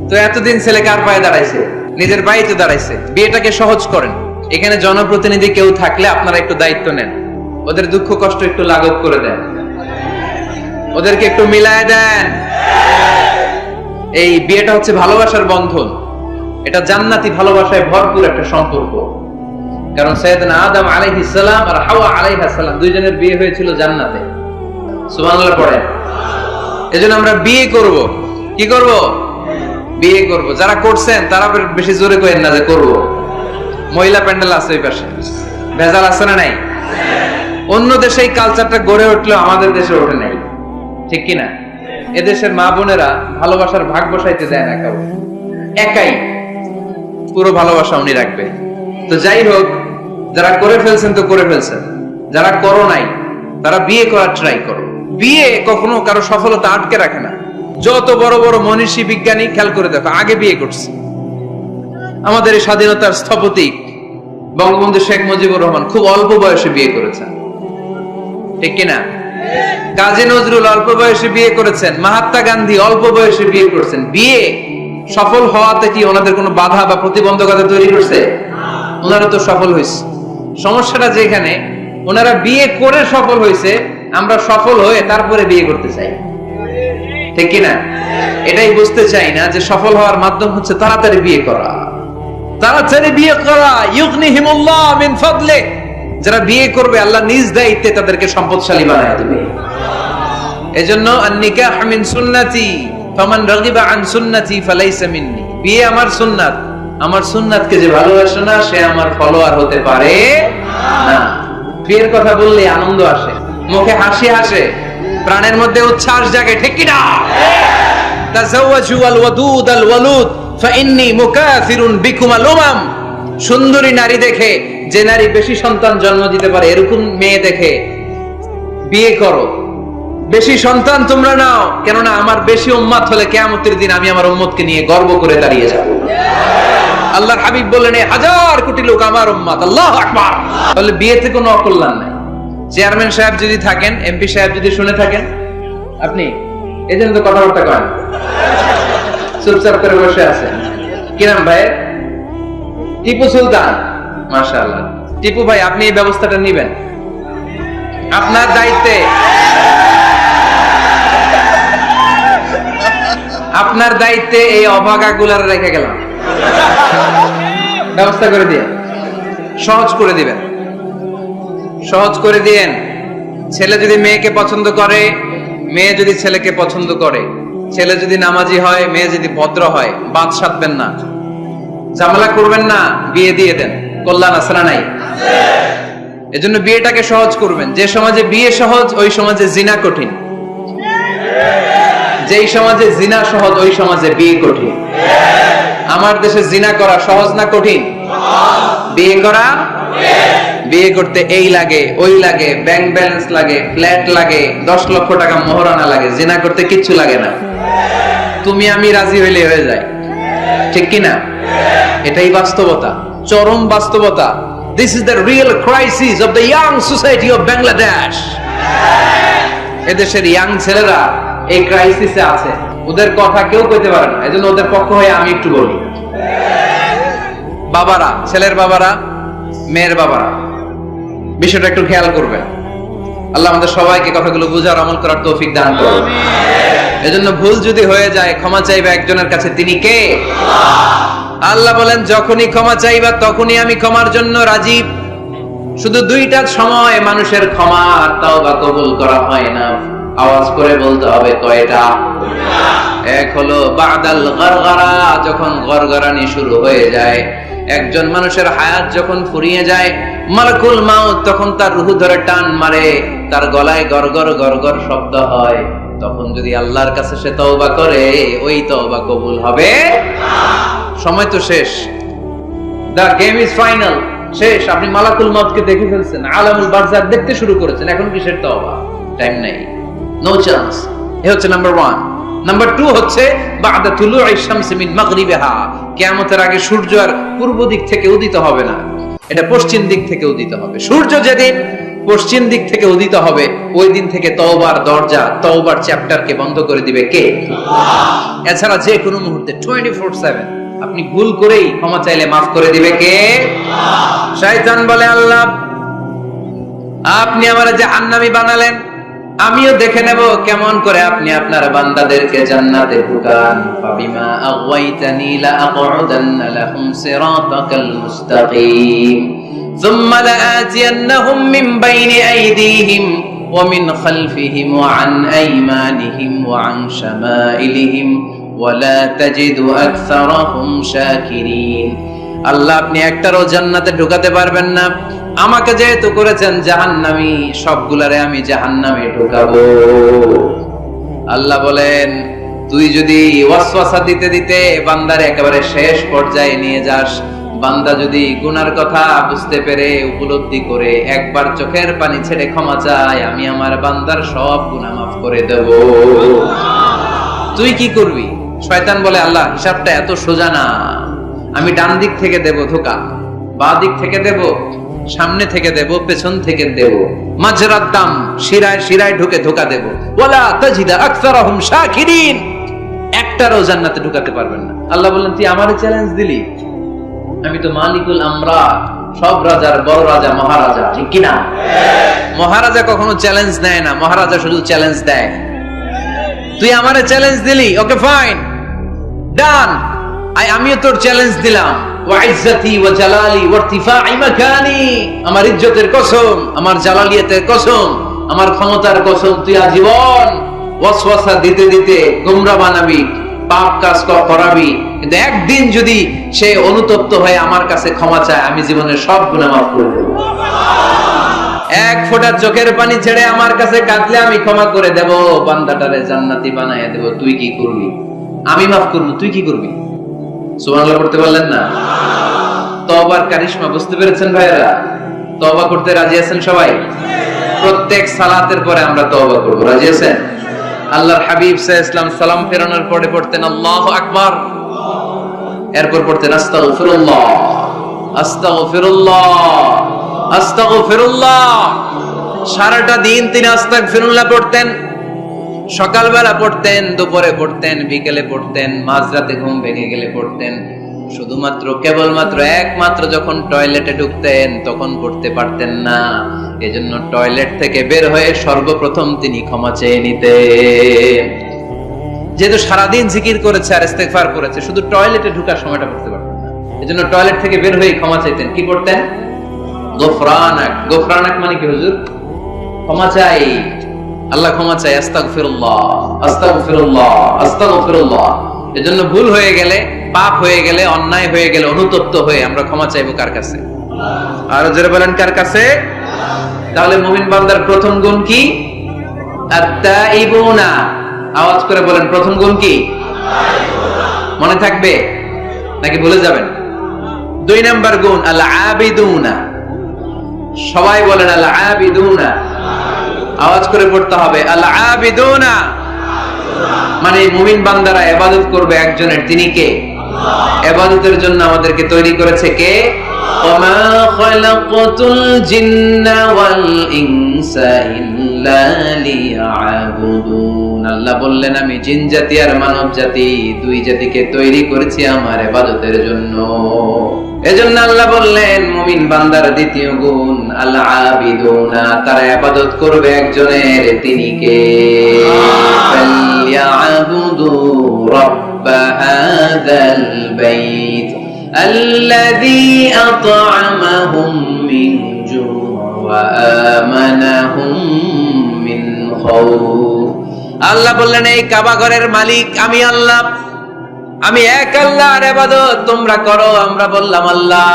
তো এতদিন ছেলে কার পায়ে দাঁড়াইছে? নিজের পায়ে তো দাঁড়াইছে। বিয়েটাকে সহজ করেন। এখানে জনপ্রতিনিধি কেউ থাকলে আপনারা একটু দায়িত্ব নেন, ওদের দুঃখ কষ্ট একটু লাঘব করে দেন, ওদেরকে একটু মিলায় দেন। এই বিয়েটা হচ্ছে ভালোবাসার বন্ধন, এটা জান্নাতি ভালোবাসায় ভরপুর একটা সম্পর্ক। কারণ সাইয়েদনা আদম আলাইহিস সালাম আর হাওয়া আলাইহিস সালাম দুইজনের বিয়ে হয়েছিল জান্নাতে। সুবহানাল্লাহ পড়েন। এজন্য আমরা বিয়ে করব। কি করব? বিয়ে করব। যারা করছেন তারা বেশি জোরে করেন না যে করব। মহিলা প্যান্ডেল আছে ওই পাশে, ভেজাল আছে না নাই? অন্য দেশে এই কালচারটা গড়ে উঠলেও আমাদের দেশে ওঠে নাই, ঠিক কিনা? এদেশের মা বোনেরা ভালোবাসার ভাগ বসাইতে দেয় না কাউকে, একাই পুরো ভালোবাসা উনি রাখবে। তো যাই হোক, যারা করে ফেলছেন তো করে ফেলছেন, যারা করো নাই তারা বিয়ে করার ট্রাই করো। বিয়ে কখনো কারো সফলতা আটকে রাখে না। যত বড় বড় মনীষী বিজ্ঞানী খেয়াল করে দেখো আগে বিয়ে করছে। আমাদের এই স্বাধীনতার স্থপতি বঙ্গবন্ধু শেখ মুজিবুর রহমান খুব অল্প বয়সে বিয়ে করেছেন, ঠিক কিনা? কাজী নজরুল অল্প বয়সে বিয়ে করেছেন, মহাত্মা গান্ধী অল্প বয়সে বিয়ে করেছেন। বিয়ে সফল হওয়াতে কি ওনাদের কোনো বাধা বা প্রতিবন্ধকতা তৈরি করছে? ওনারা তো সফল হয়েছে। সমস্যাটা যেখানে ওনারা বিয়ে করে সফল হয়েছে, আমরা সফল হয়ে তারপরে বিয়ে করতে চাই, ঠিক কিনা? এটাই বুঝতে চাই না যে সফল হওয়ার মাধ্যম হচ্ছে তাড়াতাড়ি বিয়ে করা। তাড়াতাড়ি বিয়ে করা ইউগনিহিমুল্লাহ মিন ফাদলি, যারা বিয়ে করবে আল্লাহ নিজ দায়িত্বে তাদেরকে সম্পদশালী বানায় দিবে। এজন্য আন-নিকাহ মিন সুন্নতি ফামান রাগিবা আন সুন্নতি ফালাইসা মিন্নি। বিয়ে আমার সুন্নাত, আমার সুন্নাতকে যে ভালোবাসে না সে আমার ফলোয়ার হতে পারে না। বিয়ের কথা বললে আনন্দ আসে, মুখে হাসি আসে, প্রাণের মধ্যে উচ্ছ্বাস জাগে, ঠিক কি না? তাযাওয়াজু আল ওয়াদুদ আল ওয়ালুদ ফাইন্নী মুকাসিরুন বিকুম আল উমাম। সুন্দরী নারী দেখে, যে নারী বেশি সন্তান জন্ম দিতে পারে এরকম মেয়ে দেখে বিয়ে করো। বেশি সন্তান তোমরা নাও, কেননা আমার বেশি উম্মত হলে কিয়ামতের দিন আমি আমার উম্মতকে নিয়ে গর্ব করে দাঁড়িয়ে যাব। আল্লাহর হাবিব বললেন হাজার কোটি লোক আমার উম্মত, আল্লাহু আকবার। তাহলে বিয়েতে কোনো অকল্যাণ নাই। চেয়ারম্যান সাহেব যদি থাকেন, এমপি সাহেব যদি শুনে থাকেন, আপনি এজন্য তো কথাবার্তা করেন, চুপচাপ করে বসে আছেন। কি নাম ভাই? টিপু সুলতান। মাশাআল্লাহ। টিপু ভাই, আপনি এই ব্যবস্থাটা নিবেন, আপনার দায়িত্বে। আপনার দায়িত্বে এই অভাগা গুলার রেখে গেলাম, ব্যবস্থা করে দিয়ে সহজ করে দিবেন, সহজ করে দিয়েন। ছেলে যদি মেয়েকে পছন্দ করে, মেয়ে যদি ছেলেকে পছন্দ করে, ছেলে যদি নামাজি হয়, মেয়ে যদি ভদ্র হয়, বাদ সাধবেন না, ঝামেলা করবেন না, বিয়ে দিয়ে দেন। কল্যাণ আছে না নাই? এজন্য বিয়েটাকে সহজ করবেন। যে সমাজে বিয়ে সহজ ওই সমাজে জিনা কঠিন, যেই সমাজে জিনা সহজ ওই সমাজে বিয়ে কঠিন। আমার দেশে জিনা করা সহজ না কঠিন? বিয়ে করা, বিয়ে করতে এই লাগে ওই লাগে, ব্যাংক ব্যালেন্স লাগে, ফ্ল্যাট লাগে, 10 লক্ষ টাকা মোহরানা লাগে। জিনা করতে কিচ্ছু লাগে না, তুমি আমি রাজি হইলে হয়ে যায়, ঠিক কিনা? এটাই বাস্তবতা, চরম বাস্তবতা। This is the real crisis of the young society of Bangladesh. এদেশের ইয়াং ছেলেরা এই ক্রাইসিসে আছে, ওদের কথা কেউ কইতে পারে না। এজন্য ওদের পক্ষ হয়ে আমি একটু বলি। বাবারা, ছেলের বাবারা, মেয়ের বাবারা, বিষয়টা একটু খেয়াল করবেন। আল্লাহ আমাদের সবাইকে কথাগুলো বুঝার, আমল করার তৌফিক দান করুন। এজন্য ভুল যদি হয়ে যায় ক্ষমা চাইবে একজনের কাছে, তিনি কে? আল্লাহ বলেন যখনই ক্ষমা চাইবা তখনই আমি ক্ষমার জন্য রাজি। শুধু দুইটা সময় মানুষের ক্ষমা আর তাওবা কবুল করা হয় না, আওয়াজ করে বলতে হবে কয়টা? এক হলো বাদাল গরগরা, যখন গরগরানি শুরু হয়ে যায়। একজন মানুষের হায়াত যখন ফুরিয়ে যায়, মালাকুল মাউত তখন তার রূহ ধরে টান মারে, তার গলায় গরগর গরগর শব্দ হয়। তখন যদি আল্লাহর কাছে সে তওবা করে, ওই তওবা কবুল হবে না। সময় তো শেষ, দা গেম ইজ ফাইনাল, শেষ। আপনি মালাকুল মাউতকে দেখে ফেলছেন, আলামুল বারজাখ দেখতে শুরু করেছেন, এখন কিসের তওবা? টাইম নাই, নো চান্স। এ হচ্ছে নাম্বার 1। নাম্বার 2 হচ্ছে বাদা তুলুই শামসি মিন মাগরিবিহা, কিয়ামতের আগে সূর্য আর পূর্ব দিক থেকে উদিত হবে না, এটা পশ্চিম দিক থেকে উদিত হবে। সূর্য যেদিন পশ্চিম দিক থেকে উদিত হবে, ওই দিন থেকে তওবার দরজা, তওবার চ্যাপ্টারকে বন্ধ করে দিবে কে? আল্লাহ। এছাড়া যে কোনো মুহূর্তে 24/7 আপনি ভুল করেই ক্ষমা চাইলে মাফ করে দিবে কে? আল্লাহ। শয়তান বলে আল্লাহ আপনি আমারে জাহান্নামী বানালেন, আমিও দেখে নেব কেমন করে আপনি আপনার বান্দাদেরকে জান্নাতে ঢুকান। ফাবিমা আগাইতানি লা আকুদান্না লাহুম সিরাতাকাল মুস্তাকিম সুম্মা লাআতিয়ান্নাহুম মিন বাইনি আইদিহিম ওয়া মিন খালফিহিম ওয়া আন আইমানিহিম ওয়া আন শামাইলিহিম ওয়া লা তাজিদু আকসারাহুম শাকিরিন। আল্লাহ আপনি একটারও জান্নাতে ঢুকাতে পারবেন না, আমাকে যেহেতু করেছেন জাহান্নামী, সবগুলারে আমি জাহান্নামে ঢুকাবো। আল্লাহ বলেন তুই যদি ওয়াসওয়াসা দিতে দিতে বান্দার একেবারে শেষ পর্যায়ে নিয়ে যাস, বান্দা যদি গুনার কথা বুঝতে পেরে উপলব্ধি করে একবার চোখের পানি ছেড়ে ক্ষমা চায়, আমি আমার বান্দার সব গুনাহ মাফ করে দেব। তুই কি করবি? শয়তান বলে, আল্লাহ হিসাবটা এত সোজা না, আমি ডান দিক থেকে দেব ধোকা, বাঁ দিক থেকে দেব, সামনে থেকে দেব, পেছন থেকে দেব, মাঝরাত দাম শিরায় শিরায় ঢুকে ধোকা দেব। ওয়ালা তাজিদা আকসারহুম শাকিরিন, একটারও জান্নাতে ঢুকাতে পারবেন না। আল্লাহ বললেন, তুই আমারে চ্যালেঞ্জ দিলি, আমি তো মালিকুল আমরাত, সব রাজার বড় রাজা, মহারাজা, ঠিক কি না? মহারাজা কখনো চ্যালেঞ্জ নেয় না, মহারাজা শুধু চ্যালেঞ্জ দেয়। তুই আমারে চ্যালেঞ্জ দিলি, ওকে ফাইন, ডান, আমিও তোর চ্যালেঞ্জ দিলাম। ওয়া ইজ্জতি ওয়া জালালি ওয়া ইরতিফাই মাকানি, আমার ইজ্জতের কসম, আমার জালালিয়াতের কসম, আমার ক্ষমতার কসম, তুই আজীবন ওয়াসওয়াসা দিতে দিতে গোমরা বানাবি, পাপ কাজ করাবি, কিন্তু একদিন যদি সে অনুতপ্ত হয়ে আমার কাছে ক্ষমা চায়, আমি জীবনের সব গুনাহ মাফ করে দেব। এক ফোঁটা চোখের পানি ছেড়ে আমার কাছে কাঁদলে আমি ক্ষমা করে দেব, বান্দাটারে জান্নাতি বানায় দেব। তুই কি করবি? আমি মাফ করব, তুই কি করবি? সুবহানাল্লাহ করতে পারলেন না? তওবার কারিশমা বুঝতে পেরেছেন ভাইরা? তওবা করতে রাজি আছেন সবাই? প্রত্যেক সালাতের পরে আমরা তওবা করব, রাজি আছেন? আল্লাহর হাবিব সাল্লাল্লাহু আলাইহি ওয়াসাল্লাম সালাম ফেরানোর পরে পড়তেন আল্লাহু আকবার, এরপর পড়তেন আস্তাগফিরুল্লাহ, আস্তাগফিরুল্লাহ, আস্তাগফিরুল্লাহ। সারাটা দিন তিনি আস্তাগফিরুল্লাহ পড়তেন। সকালবেলা পড়তেন, দুপুরে পড়তেন, বিকেলে পড়তেন, মাঝরাতে ঘুম ভেঙে গেলে পড়তেন। শুধুমাত্র কেবলমাত্র একমাত্র যখন টয়লেটে ঢুকতেন তখন পড়তে পারতেন না, এজন্য টয়লেট থেকে বের হয়ে সর্বপ্রথম তিনি ক্ষমা চেয়ে নিতেন। যেহেতু সারাদিন জিকির করেছে আর ইস্তেগফার করেছে, শুধু টয়লেটে ঢুকার সময়টা পড়তে পারতেন না, এজন্য টয়লেট থেকে বের হয়ে ক্ষমা চাইতেন। কি পড়তেন? গফরানাক। গফরানাক মানে কি হুজুর? ক্ষমা চাই, আল্লাহ ক্ষমা চাই, আস্তাগফিরুল্লাহ, আস্তাগফিরুল্লাহ, আস্তাগফিরুল্লাহ। এজন্য ভুল হয়ে গেলে, পাপ হয়ে গেলে, অন্যায় হয়ে গেলে, অনুতপ্ত হয়ে আমরা ক্ষমা চাইবো কার কাছে? আর জোরে বলেন, কার কাছে? তাহলে মুমিন বান্দার প্রথম গুণ কি? আত-তাইবুনা। আওয়াজ করে বলেন, প্রথম গুণ কি? মনে থাকবে নাকি ভুলে যাবেন? 2 নাম্বার গুণ আল-আবিদুনা। সবাই বলেন আল-আবিদুনা, আওয়াজ করে পড়তে হবে আল-আবিদুনা। মানে মুমিন বান্দারা ইবাদত করবে একজনের, তিনি কে? ইবাদতের জন্য আমাদেরকে তৈরি করেছে কে? ওমা খালাকাতুল জিন্না ওয়াল ইনসা ইল্লা লিয়াবুদুন। আল্লাহ বললেন, আমি জিন জাতি আর মানব জাতি, দুই জাতিকে তৈরি করেছি আমার ইবাদতের জন্য। এজন্য আল্লাহ বললেন মুমিন বান্দার দ্বিতীয় গুণ আল আবিদুনা, তারা ইবাদত করবে একজনের, তিনি কে? ফালইয়াবুদু রাব্ব হাযাল বাইত আল্লাযী আত'আমাহুম মিন জু' ওয়া আমানাহুম মিন খাউফ। আল্লাহ বললেন, এই কাবা ঘরের মালিক আমি আল্লাহ, আমি এক আল্লাহর ইবাদত তোমরা করো। আমরা বললাম, আল্লাহ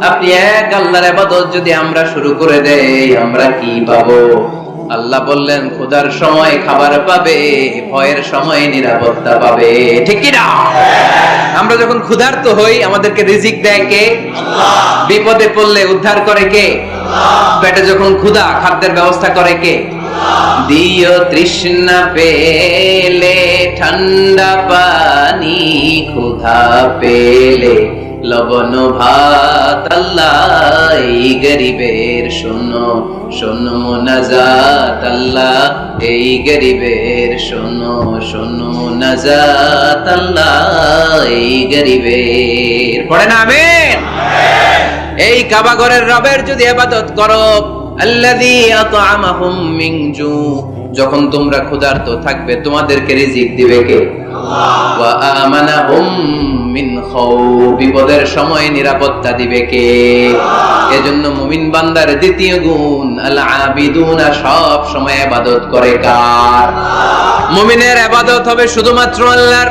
আপনি এক আল্লাহর ইবাদত যদি আমরা শুরু করে দেই, আমরা কি পাবো? আল্লাহ বললেন, ক্ষুধার সময় খাবার পাবে, ভয়ের সময় নিরাপত্তা পাবে, ঠিক কি না? আমরা যখন ক্ষুধার্ত হই আমাদেরকে রিজিক দেয় কে? আল্লাহ। বিপদে পড়লে উদ্ধার করে কে? আল্লাহ। পেটে যখন ক্ষুধা, খাদ্যের ব্যবস্থা করে কে? আল্লাহ। দিও তৃষ্ণা পেলে ঠান্ডা পানি, ক্ষুধা পেলে লবণ ভাত, আল্লাহ এই গরিবের শোনো শোনো মুনাজাত, আল্লাহ এই গরিবের শোনো শোনো মুনাজাত, আল্লাহ এই গরিবের। পড়েন আমিন। এই কাবা ঘরের রবের যদি ইবাদত করো, আল্লাযী আত'আমাহুম মিন জু', যখন তোমরা ক্ষুধার্ত থাকবে তোমাদেরকে রিজিক দিবে কে? আল্লাহ। ওয়া আমানাহুম মিন খাউফ, বিপদের সময় নিরাপত্তা দিবে কে? আল্লাহ। এজন্য মুমিন বান্দার দ্বিতীয় গুণ আল আবিদুনা, সব সময় ইবাদত করে কার? আল্লাহ। মুমিনের ইবাদত হবে শুধুমাত্র আল্লাহর।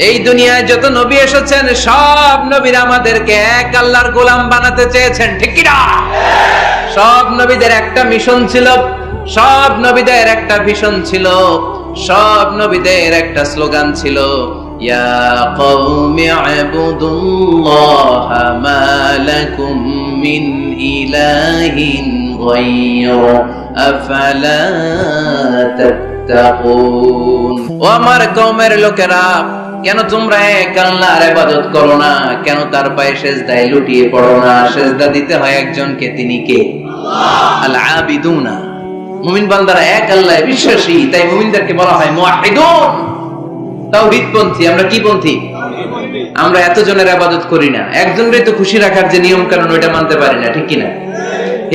এই দুনিয়ায় যত নবী এসেছেন সব নবীরা আমাদেরকে এক আল্লাহর গোলাম বানাতে চেয়েছেন, ঠিক কি না? সব নবীদের একটা মিশন ছিল, সব নবীদের একটা ভিশন ছিল, সব নবীদের একটা স্লোগান ছিল, ইয়া কওমি ইবুদুল্লাহা মা লাকুম মিন ইলাহিন গায়রু আফালা তাত্তাকুন। তাত্তাকুন। ও আমার কওমের লোকেরা, কেন তোমরা এক আল্লাহর ইবাদত করো না? কেন তার পায়ে সিজদায় লুটিয়ে পড়ো না? সিজদা দিতে হয় একজনকে, তিনি কে? আল্লাহ। আল আবিদুনা, মুমিন বান্দারা এক আল্লাহে বিশ্বাসী, তাই মুমিনদেরকে বলা হয় মুওয়াহিদুন, তাওহীদপন্থী। আমরা কি পন্থী? আমরা এতজনের ইবাদত করি না, একজনেরই তো খুশি রাখার যে নিয়ম কানুন ওইটা মানতে পারি না, ঠিক কি না?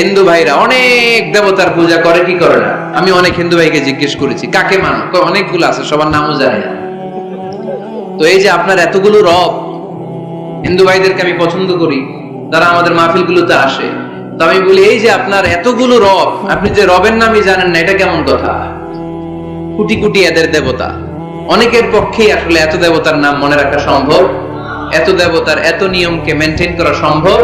হিন্দু ভাইরা অনেক দেবতার পূজা করে, কি করে না? আমি অনেক হিন্দু ভাইকে জিজ্ঞেস করেছি কাকে মানো, অনেকগুলো আছে, সবার নামও জানি না। তো এই যে আপনার এতগুলো রব, হিন্দু ভাইদেরকে আমি পছন্দ করি, তারা আমাদের মাহফিলগুলোতে আসে, তো আমি বলি এই যে আপনার এতগুলো রব, আপনি যে রবের নামই জানেন না, এটা কেমন কথা? কোটি কোটি এদের দেবতা, অনেকের পক্ষেই আসলে এত দেবতার নাম মনে রাখা সম্ভব, এত দেবতার এত নিয়মকে মেনটেন করা সম্ভব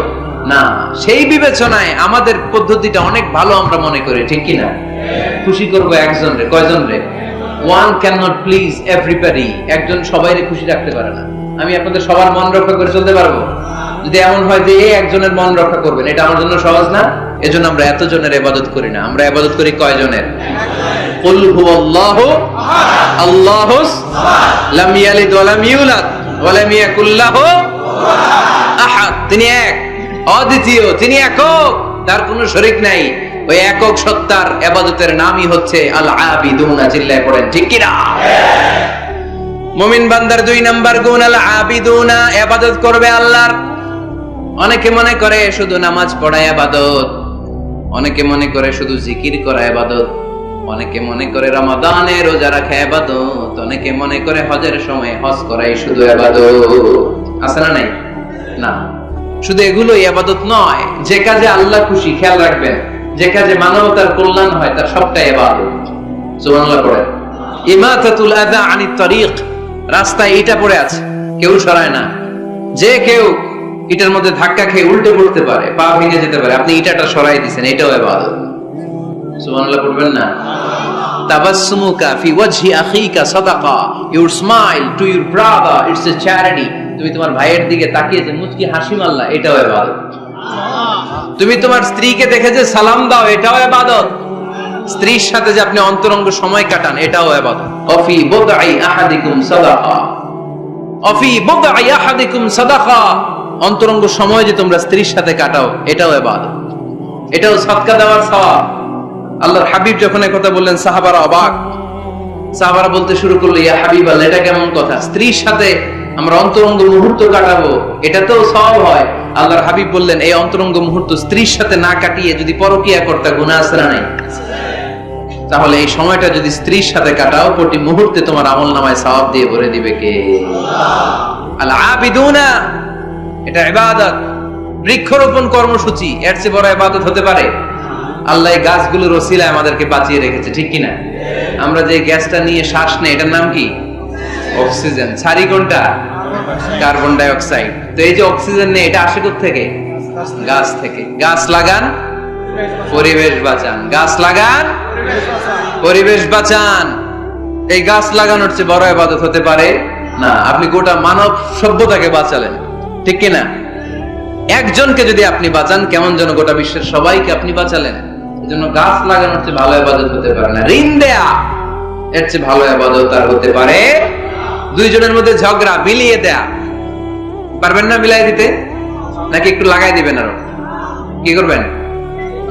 না। সেই বিবেচনায় আমাদের পদ্ধতিটা অনেক ভালো আমরা মনে করি, ঠিক কি না? খুশি করবো একজন রে, কয়জন রে? One can not please everybody. একজন সবাইকে খুশি রাখতে পারে না। আমি আপনাদের সবার মন রক্ষা করে চলতে পারবো? যদি এমন হয় যে এই একজনের মন রক্ষা করবেন, এটা আমার জন্য সহজ না। এজন্য আমরা এতজনের ইবাদত করি না, আমরা ইবাদত করি কয়জনের? কুল হুয়াল্লাহু আল্লাহুস লাম ইয়ালিদ ওয়া লাম ইউলাদ ওয়া লাম ইয়াকুল লাহু আহাদ। তিনি এক, অদ্বিতীয়, তিনি একক, তার কোনো শরীক নাই। ওই একক সত্তার ইবাদতের নামই হচ্ছে আল আবিদুনা। চিল্লায় পড়েন ঠিক কি না? মুমিন বান্দার 2 নাম্বার গুণ আল আবিদুনা, ইবাদত করবে আল্লাহর। অনেকে মনে করে শুধু নামাজ পড়া ইবাদত, অনেকে মনে করে শুধু জিকির করা ইবাদত, অনেকে মনে করে রমাদানে রোজা রাখা ইবাদত, অনেকে মনে করে হজের সময় হজ করাই শুধু ইবাদত। আছে না নাই? না, শুধু এগুলো ইবাদত নয়। যে কাজে আল্লাহ খুশি, খেয়াল রাখবেন, যে কাজে মানবতার কল্যাণ হয় তার সবটাই ইবাদত। সুবহানাল্লাহ পড়েন। ইমাতাতুল আযা আনিত তারিক, রাস্তায় ইটা পড়ে আছে, কেউ সরায় না। যে কেউ ইটার মধ্যে ধাক্কা খেয়ে উল্টে পড়তে পারে, পা ভেঙে যেতে পারে, আপনি ইটাটা সরাই দিয়েছেন, এটাও ইবাদত। সুবহানাল্লাহ পড়বেন না? তাবাসসুমুকা ফি ওয়াজহি আখিকা সাদাকা, your smile to your brother it's a charity. তুমি তোমার ভাইয়ের দিকে তাকিয়ে যে মুচকি হাসি মারলা, এটাও ইবাদত। তুমি তোমার স্ত্রীকে দেখে যে সালাম দাও, এটাও ইবাদত। স্ত্রীর সাথে যে আপনি অন্তরঙ্গ সময় কাটান, এটাও ইবাদত। অফি বুদআই আহাদিকুম সাদাকা, অফি বুদআই আহাদিকুম সাদাকা, অন্তরঙ্গ সময় যে তোমরা স্ত্রীর সাথে কাটাও, এটাও ইবাদত, এটাও সাদকা দেওয়ার সওয়াব। আল্লাহর হাবিব যখন এই কথা বললেন, সাহাবারা অবাক। সাহাবারা বলতে শুরু করলো, ইয়া হাবিবাল্লাহ, এটা কেমন কথা? স্ত্রীর সাথে আমরা অন্তরঙ্গ মুহূর্ত কাটাবো, এটা তো সওয়াব হয়। আল্লাহর হাবিব বললেন, এই অন্তরঙ্গ মুহূর্ত স্ত্রীর সাথে না কাটিয়ে যদি পরকীয়া করতে, গুনাহ আছে না নাই? তাহলে এই সময়টা যদি স্ত্রীর সাথে কাটাও, প্রতি মুহূর্তে তোমার আমলনামায় সওয়াব দিয়ে ভরে দিবে কে? আল আবিদুনা, এটা ইবাদত। বৃক্ষরোপণ কর্মসূচি, এর চেয়ে বড় ইবাদত হতে পারে? আল্লাহ এই গাছগুলোর ওসিলায় আমাদেরকে বাঁচিয়ে রেখেছে, ঠিক কিনা? আমরা যে গ্যাসটা নিয়ে শ্বাস নেই, এটার নাম কি? অক্সিজেন। ছাড়ি কোনটা? Carbon die oxide. তো এই যে অক্সিজেন নেই, এটা আসে কোথা থেকে? গাছ থেকে। গাছ লাগান, পরিবেশ বাঁচান। গাছ লাগান, পরিবেশ বাঁচান। এই গাছ লাগানোর চেয়ে বড় ইবাদত হতে পারে না। আপনি গোটা মানব সভ্যতাকে বাঁচালেন, ঠিক কিনা? একজনকে যদি আপনি বাঁচান, কেমন যেন গোটা বিশ্বের সবাইকে আপনি বাঁচালেন। এজন্য গাছ লাগানোর চেয়ে ভালো ইবাদত হতে পারে না। ঋণ দেয়া, এর চেয়ে ভালো ইবাদত আর হতে পারে? দুইজনের মধ্যে ঝগড়া, মিলিয়ে দেয়া, পারবেন না মিলাই দিতে? নাকি একটু লাগাই দিবেন? আরো কি করবেন?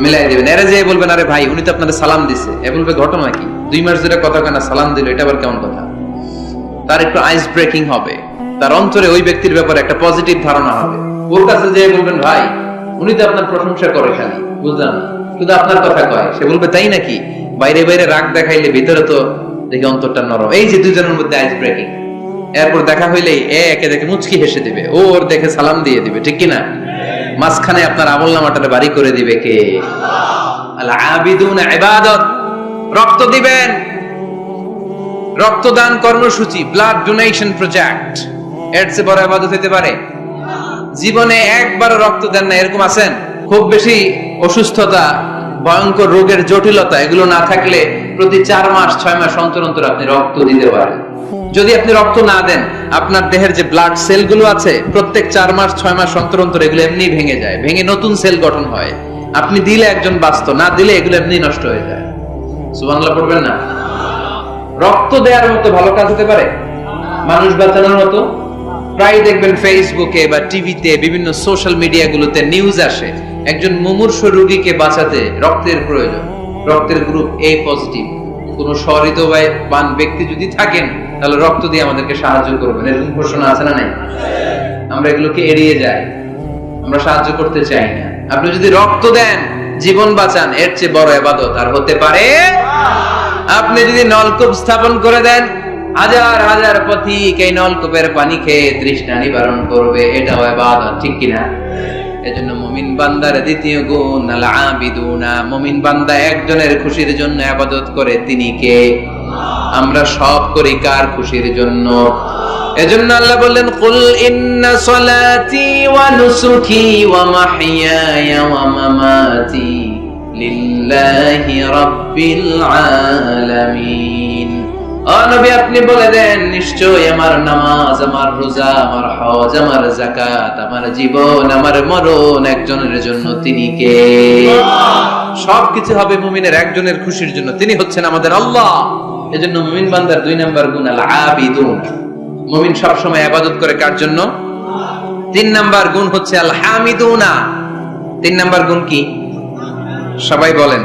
মিলাই দিবেন। এরা যে বলবেন, আরে ভাই উনি তো আপনাদের সালাম দিছে, এ বলবে ঘটনা কি? 2 মাস ধরে কথা কেনা সালাম দিল, এটা আবার কেমন কথা? তার একটু আইস ব্রেকিং হবে, তার অন্তরে ওই ব্যক্তির ব্যাপারে একটা পজিটিভ ধারণা হবে। ওর কাছে যে বলবেন, ভাই উনি তো আপনার প্রশংসা করে, খালি বুঝলেন, শুধু আপনার কথা কয়। সে বলবে, তাই নাকি? বাইরে বাইরে রাগ দেখাইলে ভিতরে তো দেখি অন্তরটা নরম। এই যে দুজনের মধ্যে আইস ব্রেকিং। এরপর দেখা হইলে একে দেখে মুচকি হেসে দিবে, ওর দেখে সালাম দিয়ে দিবে, ঠিক কিনা? মাঝখানে আপনার আমলনামাটারে বাড়ি করে দিবে কে? আল আবিদুনা ইবাদত। রক্ত দিবেন, রক্তদান কর্মসূচি, ব্লাড ডোনেশন প্রজেক্ট, এর চেয়ে বড় ইবাদত হতে পারে? জীবনে একবারও রক্ত দেন না, এরকম আছেন? খুব বেশি অসুস্থতা, ভয়ঙ্কর রোগের জটিলতা এগুলো না থাকলে প্রতি 4 মাস 6 মাস অন্তর অন্তর আপনি রক্ত দিতে পারেন। যদি আপনি রক্ত না দেন, আপনার দেহের যে ব্লাড সেল গুলো আছে, প্রত্যেক 4 মাস 6 মাস অন্তর অন্তর এগুলো এমনি ভেঙে যায়, ভেঙে নতুন সেল গঠন হয়। আপনি দিলে একজন বাঁচত, না দিলে এগুলো এমনি নষ্ট হয়ে যায়। সুবহানাল্লাহ পড়বেন না? রক্ত দেওয়ার মতো ভালো কাজ হতে পারে? মানুষ বাঁচানোর মতো? প্রায় দেখবেন ফেসবুকে বা টিভিতে বিভিন্ন সোশ্যাল মিডিয়াগুলোতে নিউজ আসে, একজন মুমূর্ষু রোগীকে বাঁচাতে রক্তের প্রয়োজন, রক্তের গ্রুপ এ পজিটিভ, কোন সহৃদয়বান ব্যক্তি যদি থাকেন তাহলে রক্ত দিয়ে আমাদেরকে সাহায্য করবেন, এরকম ঘোষণা আছে না নাই? আমরা এগুলোকে এড়িয়ে যাই, আমরা সাহায্য করতে চাই না। আপনি যদি রক্ত দেন, জীবন বাঁচান, এর চেয়ে বড় ইবাদত আর হতে পারে? আপনি যদি নলকূপ স্থাপন করে দেন, হাজার হাজার পথিক এই নলকূপের পানি খেয়ে তৃষ্ণা নিবারণ করবে, এটাও ইবাদত, ঠিক কিনা? এজন্য মুমিন বান্দার দ্বিতীয় গুণ আল আবিদুনা, মুমিন বান্দা একজনের খুশির জন্য ইবাদত করে, তিনি কে? আমরা সব করি কার খুশির জন্য? এজন্য আল্লাহ বললেন, কুল ইন্না সলাতি ওয়া নুসুকি ওয়া মাহইয়ায়া ওয়া মামাতি লিল্লাহি রাব্বিল আলামিন। ও নবী, আপনি বলে দেন, নিশ্চয় আমার নামাজ, আমার রোজা, আমার হজ, আমার যাকাত, আমার জীবন, আমার মরণ একজনের জন্য, তিনি কে? সবকিছু হবে মুমিনের একজনের খুশির জন্য, তিনি হচ্ছেন আমাদের আল্লাহ। এজন্য মুমিন বান্দার 2 নাম্বার গুণ আল আবিদুন, মুমিন সব সময় ইবাদত করে কার জন্য? 3 নাম্বার গুণ হচ্ছে আল হামিদুনা। 3 নাম্বার গুণ কি? সবাই বলেন,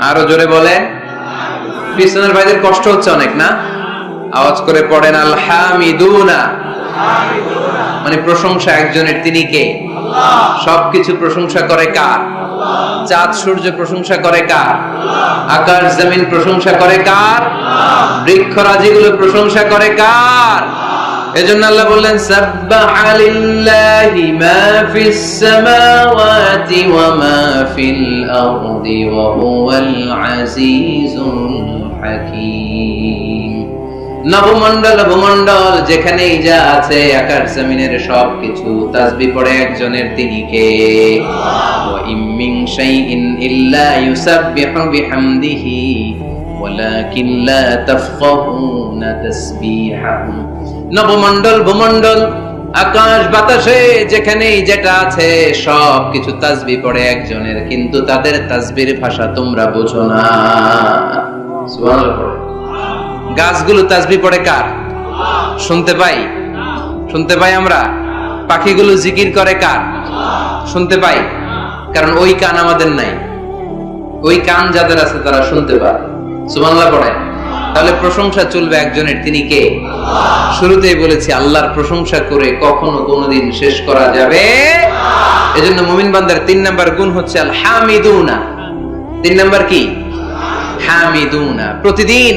আরো জোরে বলেন। পিছনের ভাইদের কষ্ট হচ্ছে অনেক না? আওয়াজ করে পড়েন, আল হামিদুনা, মানে প্রশংসা একজনের, তিনি কে? সবকিছু প্রশংসা করে কার? চাঁদ সূর্য প্রশংসা করে কার? আকাশ জমিন প্রশংসা করে কার? বৃক্ষরাজিগুলো প্রশংসা করে কার? এজন্য আল্লাহ বললেন, সাব্বাহা লিল্লাহি মা ফিস সামাওয়াতি ওয়া মা ফিল আরদি ওয়া হুয়াল আজিজুল হাকীম। নবমণ্ডল ভূমণ্ডল যেখানেই যা আছে, আকাশ জমিনের সবকিছু তাসবিহ পড়ে একজনের, তিনি কে? ওয়া ইম মিন শাইইন ইল্লা ইউসাব্বিহু বিহামদিহি ওয়ালাকিন লা তাফকাহুনা তাসবিহাহু। নবমণ্ডল ভূমণ্ডল আকাশ বাতাসে যেখানেই যেটা আছে সবকিছু তাসবিহ পড়ে একজনের, কিন্তু তাদের তাসবিহর ভাষা তোমরা বোঝো না। সুবহানাল্লাহ। গাছগুলো তাসবিহ পড়ে কার? শুনতে পাই? শুনতে পাই আমরা? পাখিগুলো জিকির করে কার? শুনতে পাই, কারণ ওই কান আমাদের নাই। ওই কান যাদের আছে তারা শুনতে পায়। সুবহানাল্লাহ পড়ে। তাহলে প্রশংসা চলবে একজনের, তিনি কে? শুরুতেই বলেছি, আল্লাহর প্রশংসা করে কখনো কোনোদিন শেষ করা যাবে। এজন্য মুমিন বান্দার 3 নাম্বার গুণ হচ্ছে আল হামিদুনা। 3 নাম্বার কি? হামিদুনা। প্রতিদিন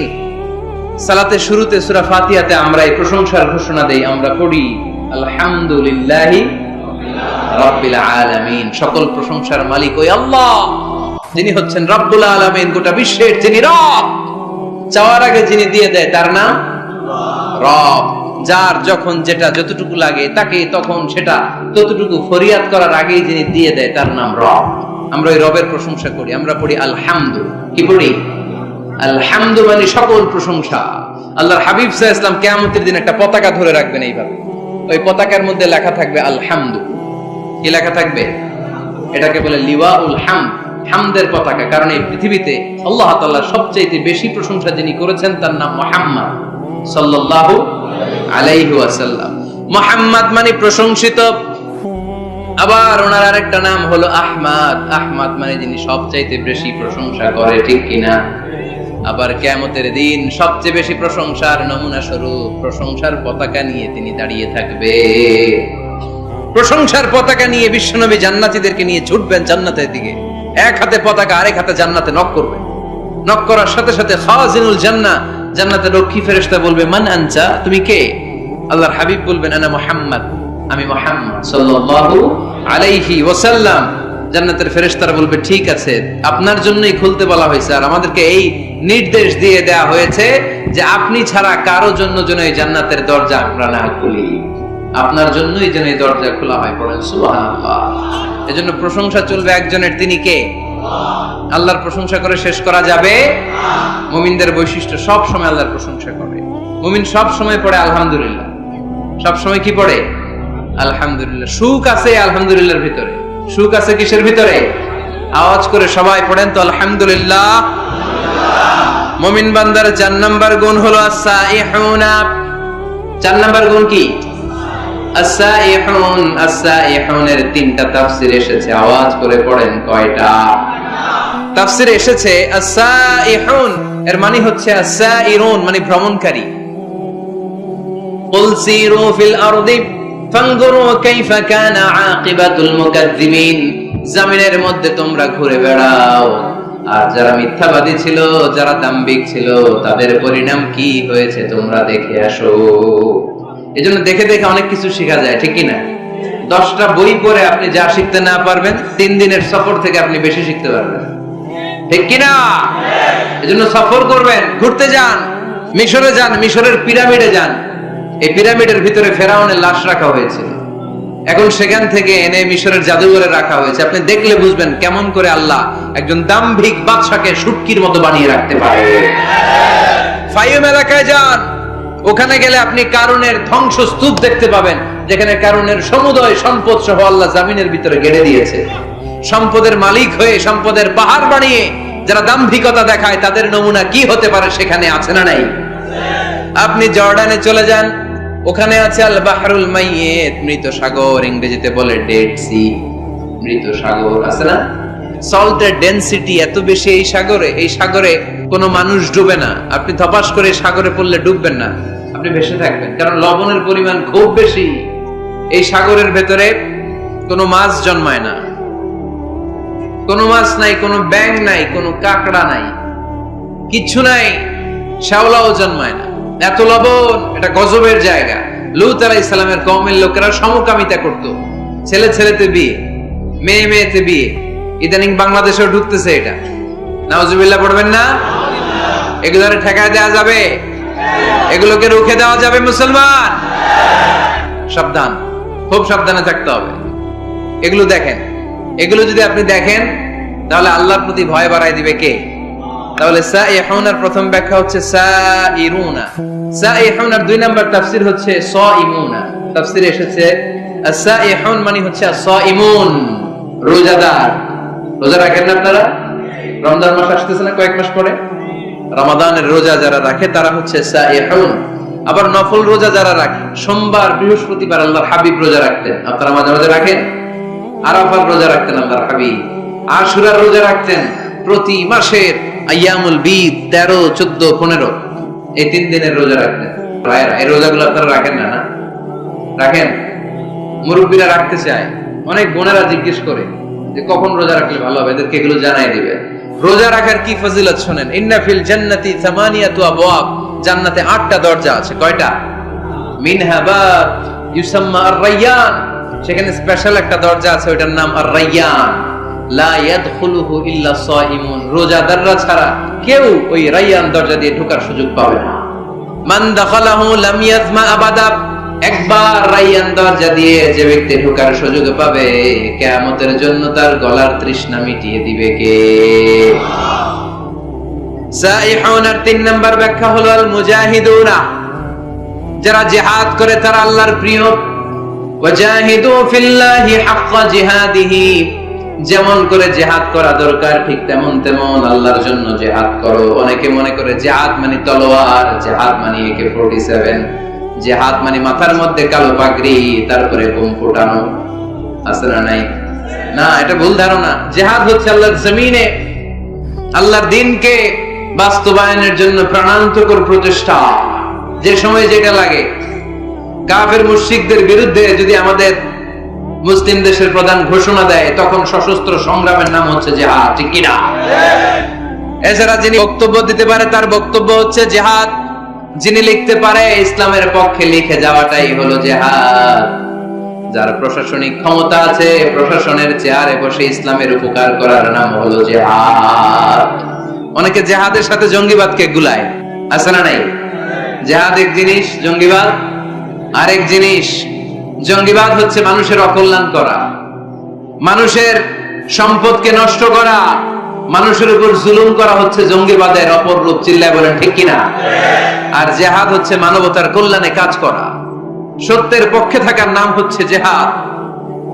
সালাতের শুরুতে সূরা ফাতিহাতে আমরা এই প্রশংসার ঘোষণা দেই, আমরা পড়ি আলহামদুলিল্লাহি রাব্বিল আলামিন। সকল প্রশংসার মালিক ওই আল্লাহ, যিনি হচ্ছেন রব্বুল আলামিন, গোটা বিশ্বের যিনি রব। চাওয়ার আগে যিনি দিয়ে দেয় তার নাম রব। যার যখন যেটা যতটুকু লাগে তাকে তখন সেটা ততটুকু ফরিয়াদ করার আগেই যিনি দিয়ে দেয় তার নাম রব। আমরা ওই রবের প্রশংসা করি, আমরা পড়ি আলহামদু। কি পড়ি? আলহামদু, মানে সকল প্রশংসা। আল্লাহর হাবিব সাল্লাল্লাহু আলাইহি ওয়াসাল্লাম কিয়ামতের দিন একটা পতাকা ধরে রাখবেন এইভাবে, ওই পতাকার মধ্যে লেখা থাকবে আলহামদু। কি লেখা থাকবে? এটাকে বলে লিওয়াউল হামদ, হামদের পতাকা। কারণ এই পৃথিবীতে আল্লাহ তাআলা সবচেয়ে বেশি প্রশংসা যিনি করেছেন তার নাম মুহাম্মদ সাল্লাল্লাহু আলাইহি ওয়াসাল্লাম। মুহাম্মদ মানে প্রশংসিত। আবার ওনার আরেকটা নাম হলো আহমদ। আহমদ মানে যিনি সবচেয়ে বেশি প্রশংসা করে, ঠিক কিনা? আবার কিয়ামতের দিন সবচেয়ে বেশি প্রশংসার নমুনা স্বরূপ প্রশংসার পতাকা নিয়ে তিনি দাঁড়িয়ে থাকবে। প্রশংসার পতাকা নিয়ে বিশ্বনবী জান্নাতীদেরকে নিয়ে ছুটবেন জান্নাতের দিকে। এক হাতে পতাকা, আরেক হাতে জান্নাতে নক করবে। নক করার সাথে সাথে খাজিনুল জান্নাহ, জান্নাতের রক্ষী ফেরেশতা বলবে, মান আনতা, তুমি কে? আল্লাহর হাবিব বলবেন, আনা মুহাম্মদ, আমি মুহাম্মদ সাল্লাল্লাহু আলাইহি ওয়াসাল্লাম। জান্নাতের ফেরেশতারা বলবে, ঠিক আছে, আপনার জন্যই খুলতে বলা হয়েছে, আর আমাদেরকে এই নির্দেশ দিয়ে দেয়া হয়েছে যে আপনি ছাড়া কারো জন্য যেন এই জান্নাতের দরজা আমরা না খুলি, আপনার জন্যই যেন এই দরজা খোলা হয়। পড়েন সুবহানাল্লাহ। এজন্য প্রশংসা চলবে একজনের, তিনি কে? আল্লাহর প্রশংসা করে শেষ করা যাবে? মুমিনদের বৈশিষ্ট্য, সব সময় আল্লাহর প্রশংসা করে। মুমিন সব সময় পড়ে আলহামদুলিল্লাহ। সব সময় কি পড়ে? আলহামদুলিল্লাহ। সুখ আছে আলহামদুলিল্লাহর ভিতরে। সুখ আছে কিসের ভিতরে? আওয়াজ করে সবাই পড়েন তো আলহামদুলিল্লাহ। মুমিন বান্দার 4 নাম্বার গুণ হলো as-সাইহুনা। 4 নাম্বার গুণ কি? as-সাইহুন। as-সাইহুনের 3টা তাফসীর এসেছে, আওয়াজ করে পড়েন কয়টা? তাফসীরে এসেছে as-সাইহুন এর মানে হচ্ছে as-সাইরুন মানে ভ্রমণকারী। কুল সিরু ফিল আরদি ফানজুরু কাইফা কানা আকিবাতুল মুকাজ্জিবিন। জমিনের মধ্যে তোমরা ঘুরে বেড়াও, আর যারা মিথ্যাবাদী ছিল, যারা দাম্ভিক ছিল, তাদের পরিণাম কি হয়েছে তোমরা দেখে আসো। এজন্য দেখে দেখে অনেক কিছু শেখা যায়, ঠিক কি না? 10টা বই পড়ে আপনি যা শিখতে না পারবেন, 3 দিনের সফর থেকে আপনি বেশি শিখতে পারবেন, ঠিক কি না? এজন্য সফর করবেন, ঘুরতে যান, মিশরে যান, মিশরের পিরামিডে যান। এই পিরামিডের ভিতরে ফেরাউনের লাশ রাখা হয়েছিল, এখন সেখান থেকে এনে মিশরের জাদুঘরে রাখা হয়েছে। আপনি দেখলে বুঝবেন কেমন করে আল্লাহ একজন দাম্ভিক বাদশাকে শুটকির মতো বানিয়ে রাখতে পারে। ফাইম এলাকায় যান, ওখানে গেলে আপনি কারুনের ধ্বংসস্তূপ দেখতে পাবেন, যেখানে কারুনের সমুদয় সম্পদ সহ আল্লাহ জামিনের ভিতরে গেড়ে দিয়েছে। সম্পদের মালিক হয়ে সম্পদের পাহাড় বানিয়ে যারা দাম্ভিকতা দেখায়, তাদের নমুনা কি হতে পারে সেখানে আছে না নাই? আপনি জর্ডানে চলে যান, ওখানে আছে আল বাহরুল মাইয়িত, মৃত সাগর, ইংরেজিতে বলে ডেড সি, মৃত সাগর আছে না? সল্টের ডেনসিটি এত বেশি এই সাগরে, এই সাগরে কোনো মানুষ ডুবে না। আপনি ধপাস করে সাগরে পড়লে ডুববেন না, আপনি ভেসে থাকবেন, কারণ লবণের পরিমাণ খুব বেশি। এই সাগরের ভেতরে কোনো মাছ জন্মায় না, কোনো মাছ নাই, কোনো ব্যাঙ নাই, কোনো কাঁকড়া নাই, কিচ্ছু নাই, শ্যাওলাও জন্মায় না। এত লবণ, এটা গজবের জায়গা। লূত আলাইহিস সালামের কওমের লোকেরা সমকামিতা করত, ছেলে ছেলেতে বিয়ে, মেয়ে মেয়েতে বিয়ে। ইদানিং বাংলাদেশেও ঢুকতেছে এটা, নাউজুবিল্লাহ পড়বেন না? এগুলোরে ঠেকায় দেওয়া যাবে? এগুলোকে রুখে দেওয়া যাবে? মুসলমান সাবধান, খুব সাবধানে থাকতে হবে। এগুলো দেখেন, এগুলো যদি আপনি দেখেন তাহলে আল্লাহর প্রতি ভয় বাড়ায় দিবে কে? তাহলে সাইহুনার প্রথম ব্যাখ্যা হচ্ছে সাইরুনা। সাইহুনার 2 নাম্বার তাফসীর হচ্ছে সাইমুনা। তাফসীরে এসেছে সাইহুন মানে হচ্ছে সাইমুন, রোজাদার। রোজা রাখেন না আপনারা? রমজান মাস আসতেছে না কয়েক মাস পরে, রমাদানের রোজা যারা রাখে তারা হচ্ছে সাইহুন। আবার নফল রোজা যারা রাখে, সোমবার বৃহস্পতিবার আল্লাহর হাবিব রোজা রাখতেন, আপনারা মাঝে মাঝে রাখেন। আরাফার রোজা রাখতেন আল্লাহর হাবিব, আশুরার রোজা রাখতেন। প্রতি মাসের আইয়ামুল বীদ 13, 14, 15 এই 3 দিনের রোজা রাখতেন। এই রোজাগুলো আপনারা রাখেন না? না রাখেন। মুরব্বীরা রাখতে চায়, অনেক বোনেরা জিজ্ঞেস করে যে কখন রোজা রাখলে ভালো হবে, এদেরকে এগুলো জানাই দিবে। রোজা রাখার কি ফজিলত শুনেন। ইন্না ফিল জান্নাতি সামানিয়াতু আবওয়াব, জান্নাতে 8টা দরজা আছে। কয়টা? মিনহা বাব ইউসাম্মা আর-রায়্যান, সেখানে স্পেশাল একটা দরজা আছে, ওটার নাম আর-রায়্যান। লা ইয়াদখুলুহু ইল্লা সাইমুন, রোজাদাররা ছাড়া কেউ ওই রায়্যান দরজা দিয়ে ঢোকার সুযোগ পাবে না। মান দাখালাহু লাম ইয়াজমা আবাদা, একবার রায়্যান দরজা দিয়ে যে ব্যক্তি ঢোকার সুযোগ পাবে, কিয়ামতের জন্য তার গলার তৃষ্ণা মিটিয়ে দিবে কে? সাইহুনার 3 নাম্বার ব্যাখ্যা হলো আল মুজাহিদুনা, যারা জিহাদ করে তারা আল্লাহর প্রিয়। ওয়াজাহিদু ফিল্লাহি হাক্কা জিহাদিহি, যেমন করে জিহাদ করা দরকার ঠিক তেমন তেমন আল্লাহর জন্য জিহাদ করো। অনেকে মনে করে জিহাদ মানে তলোয়ার, জিহাদ মানে AK-47, জিহাদ মানে মাথার মধ্যে কালো পাগড়ি, তারপরে বোম ফোটানো, আছে না নাই? না, এটা ভুল ধারণা। জিহাদ হচ্ছে আল্লাহর জমিনে আল্লাহর দ্বীনকে বাস্তবায়নের জন্য প্রাণান্তকর প্রচেষ্টা, যে সময় যেটা লাগে। কাফের মুশরিকদের বিরুদ্ধে যদি আমাদের মুসলিম দেশের প্রধান ঘোষণা দেয়, তখন সশস্ত্র সংগ্রামের নাম হচ্ছে জিহাদ, ঠিক কি না? এছাড়া যিনি বক্তব্য দিতে পারে তার বক্তব্য হচ্ছে জিহাদ, যিনি লিখতে পারে ইসলামের পক্ষে লিখে যাওয়াটাই হলো জিহাদ। যার প্রশাসনিক ক্ষমতা আছে, প্রশাসনের চেয়ারে বসে ইসলামের উপকার করার নাম হলো জিহাদ। অনেকে জিহাদের সাথে জঙ্গিবাদকে গুলায়, আছে না নাই? জিহাদ এক জিনিস, জঙ্গিবাদ আরেক জিনিস। জঙ্গিবাদ হচ্ছে মানুষের অকল্যাণ করা, মানুষের সম্পদকে নষ্ট করা, মানুষের উপর জুলুম করা হচ্ছে জঙ্গিবাদের অপর রূপ। চিল্লায় বলেন ঠিক কিনা? আর জিহাদ হচ্ছে মানবতার কল্যাণে কাজ করা, সত্যের পক্ষে থাকার নাম হচ্ছে জিহাদ।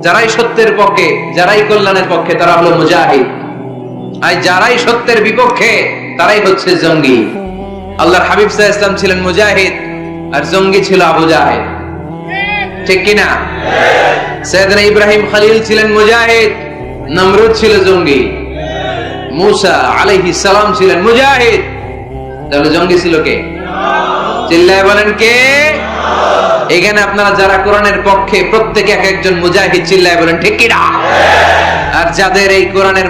যারাই সত্যের পক্ষে, যারাই কল্যাণের পক্ষে, তারা হলো মুজাহিদ। আর যারাই সত্যের বিপক্ষে, তারাই হচ্ছে জঙ্গি। আল্লাহর হাবিব সাল্লাল্লাহু আলাইহি ওয়াসাল্লাম ছিলেন মুজাহিদ, আর জঙ্গি ছিল আবু জাহেল, ঠিক কিনা? সাইয়েদনা ইব্রাহিম খলিল ছিলেন মুজাহিদ, নমরুদ ছিল জঙ্গি। মুসা আলাইহিস সালাম ছিলেন মুজাহিদ, তাহলে জঙ্গি ছিল কে? চিল্লায় বলেন কে? এখানে আপনারা যারা কোরআনের পক্ষে প্রত্যেকে এক একজন মুজাহিদ, চিল্লায় বলেন ঠিক কিনা? আর যাদের এই কোরআনের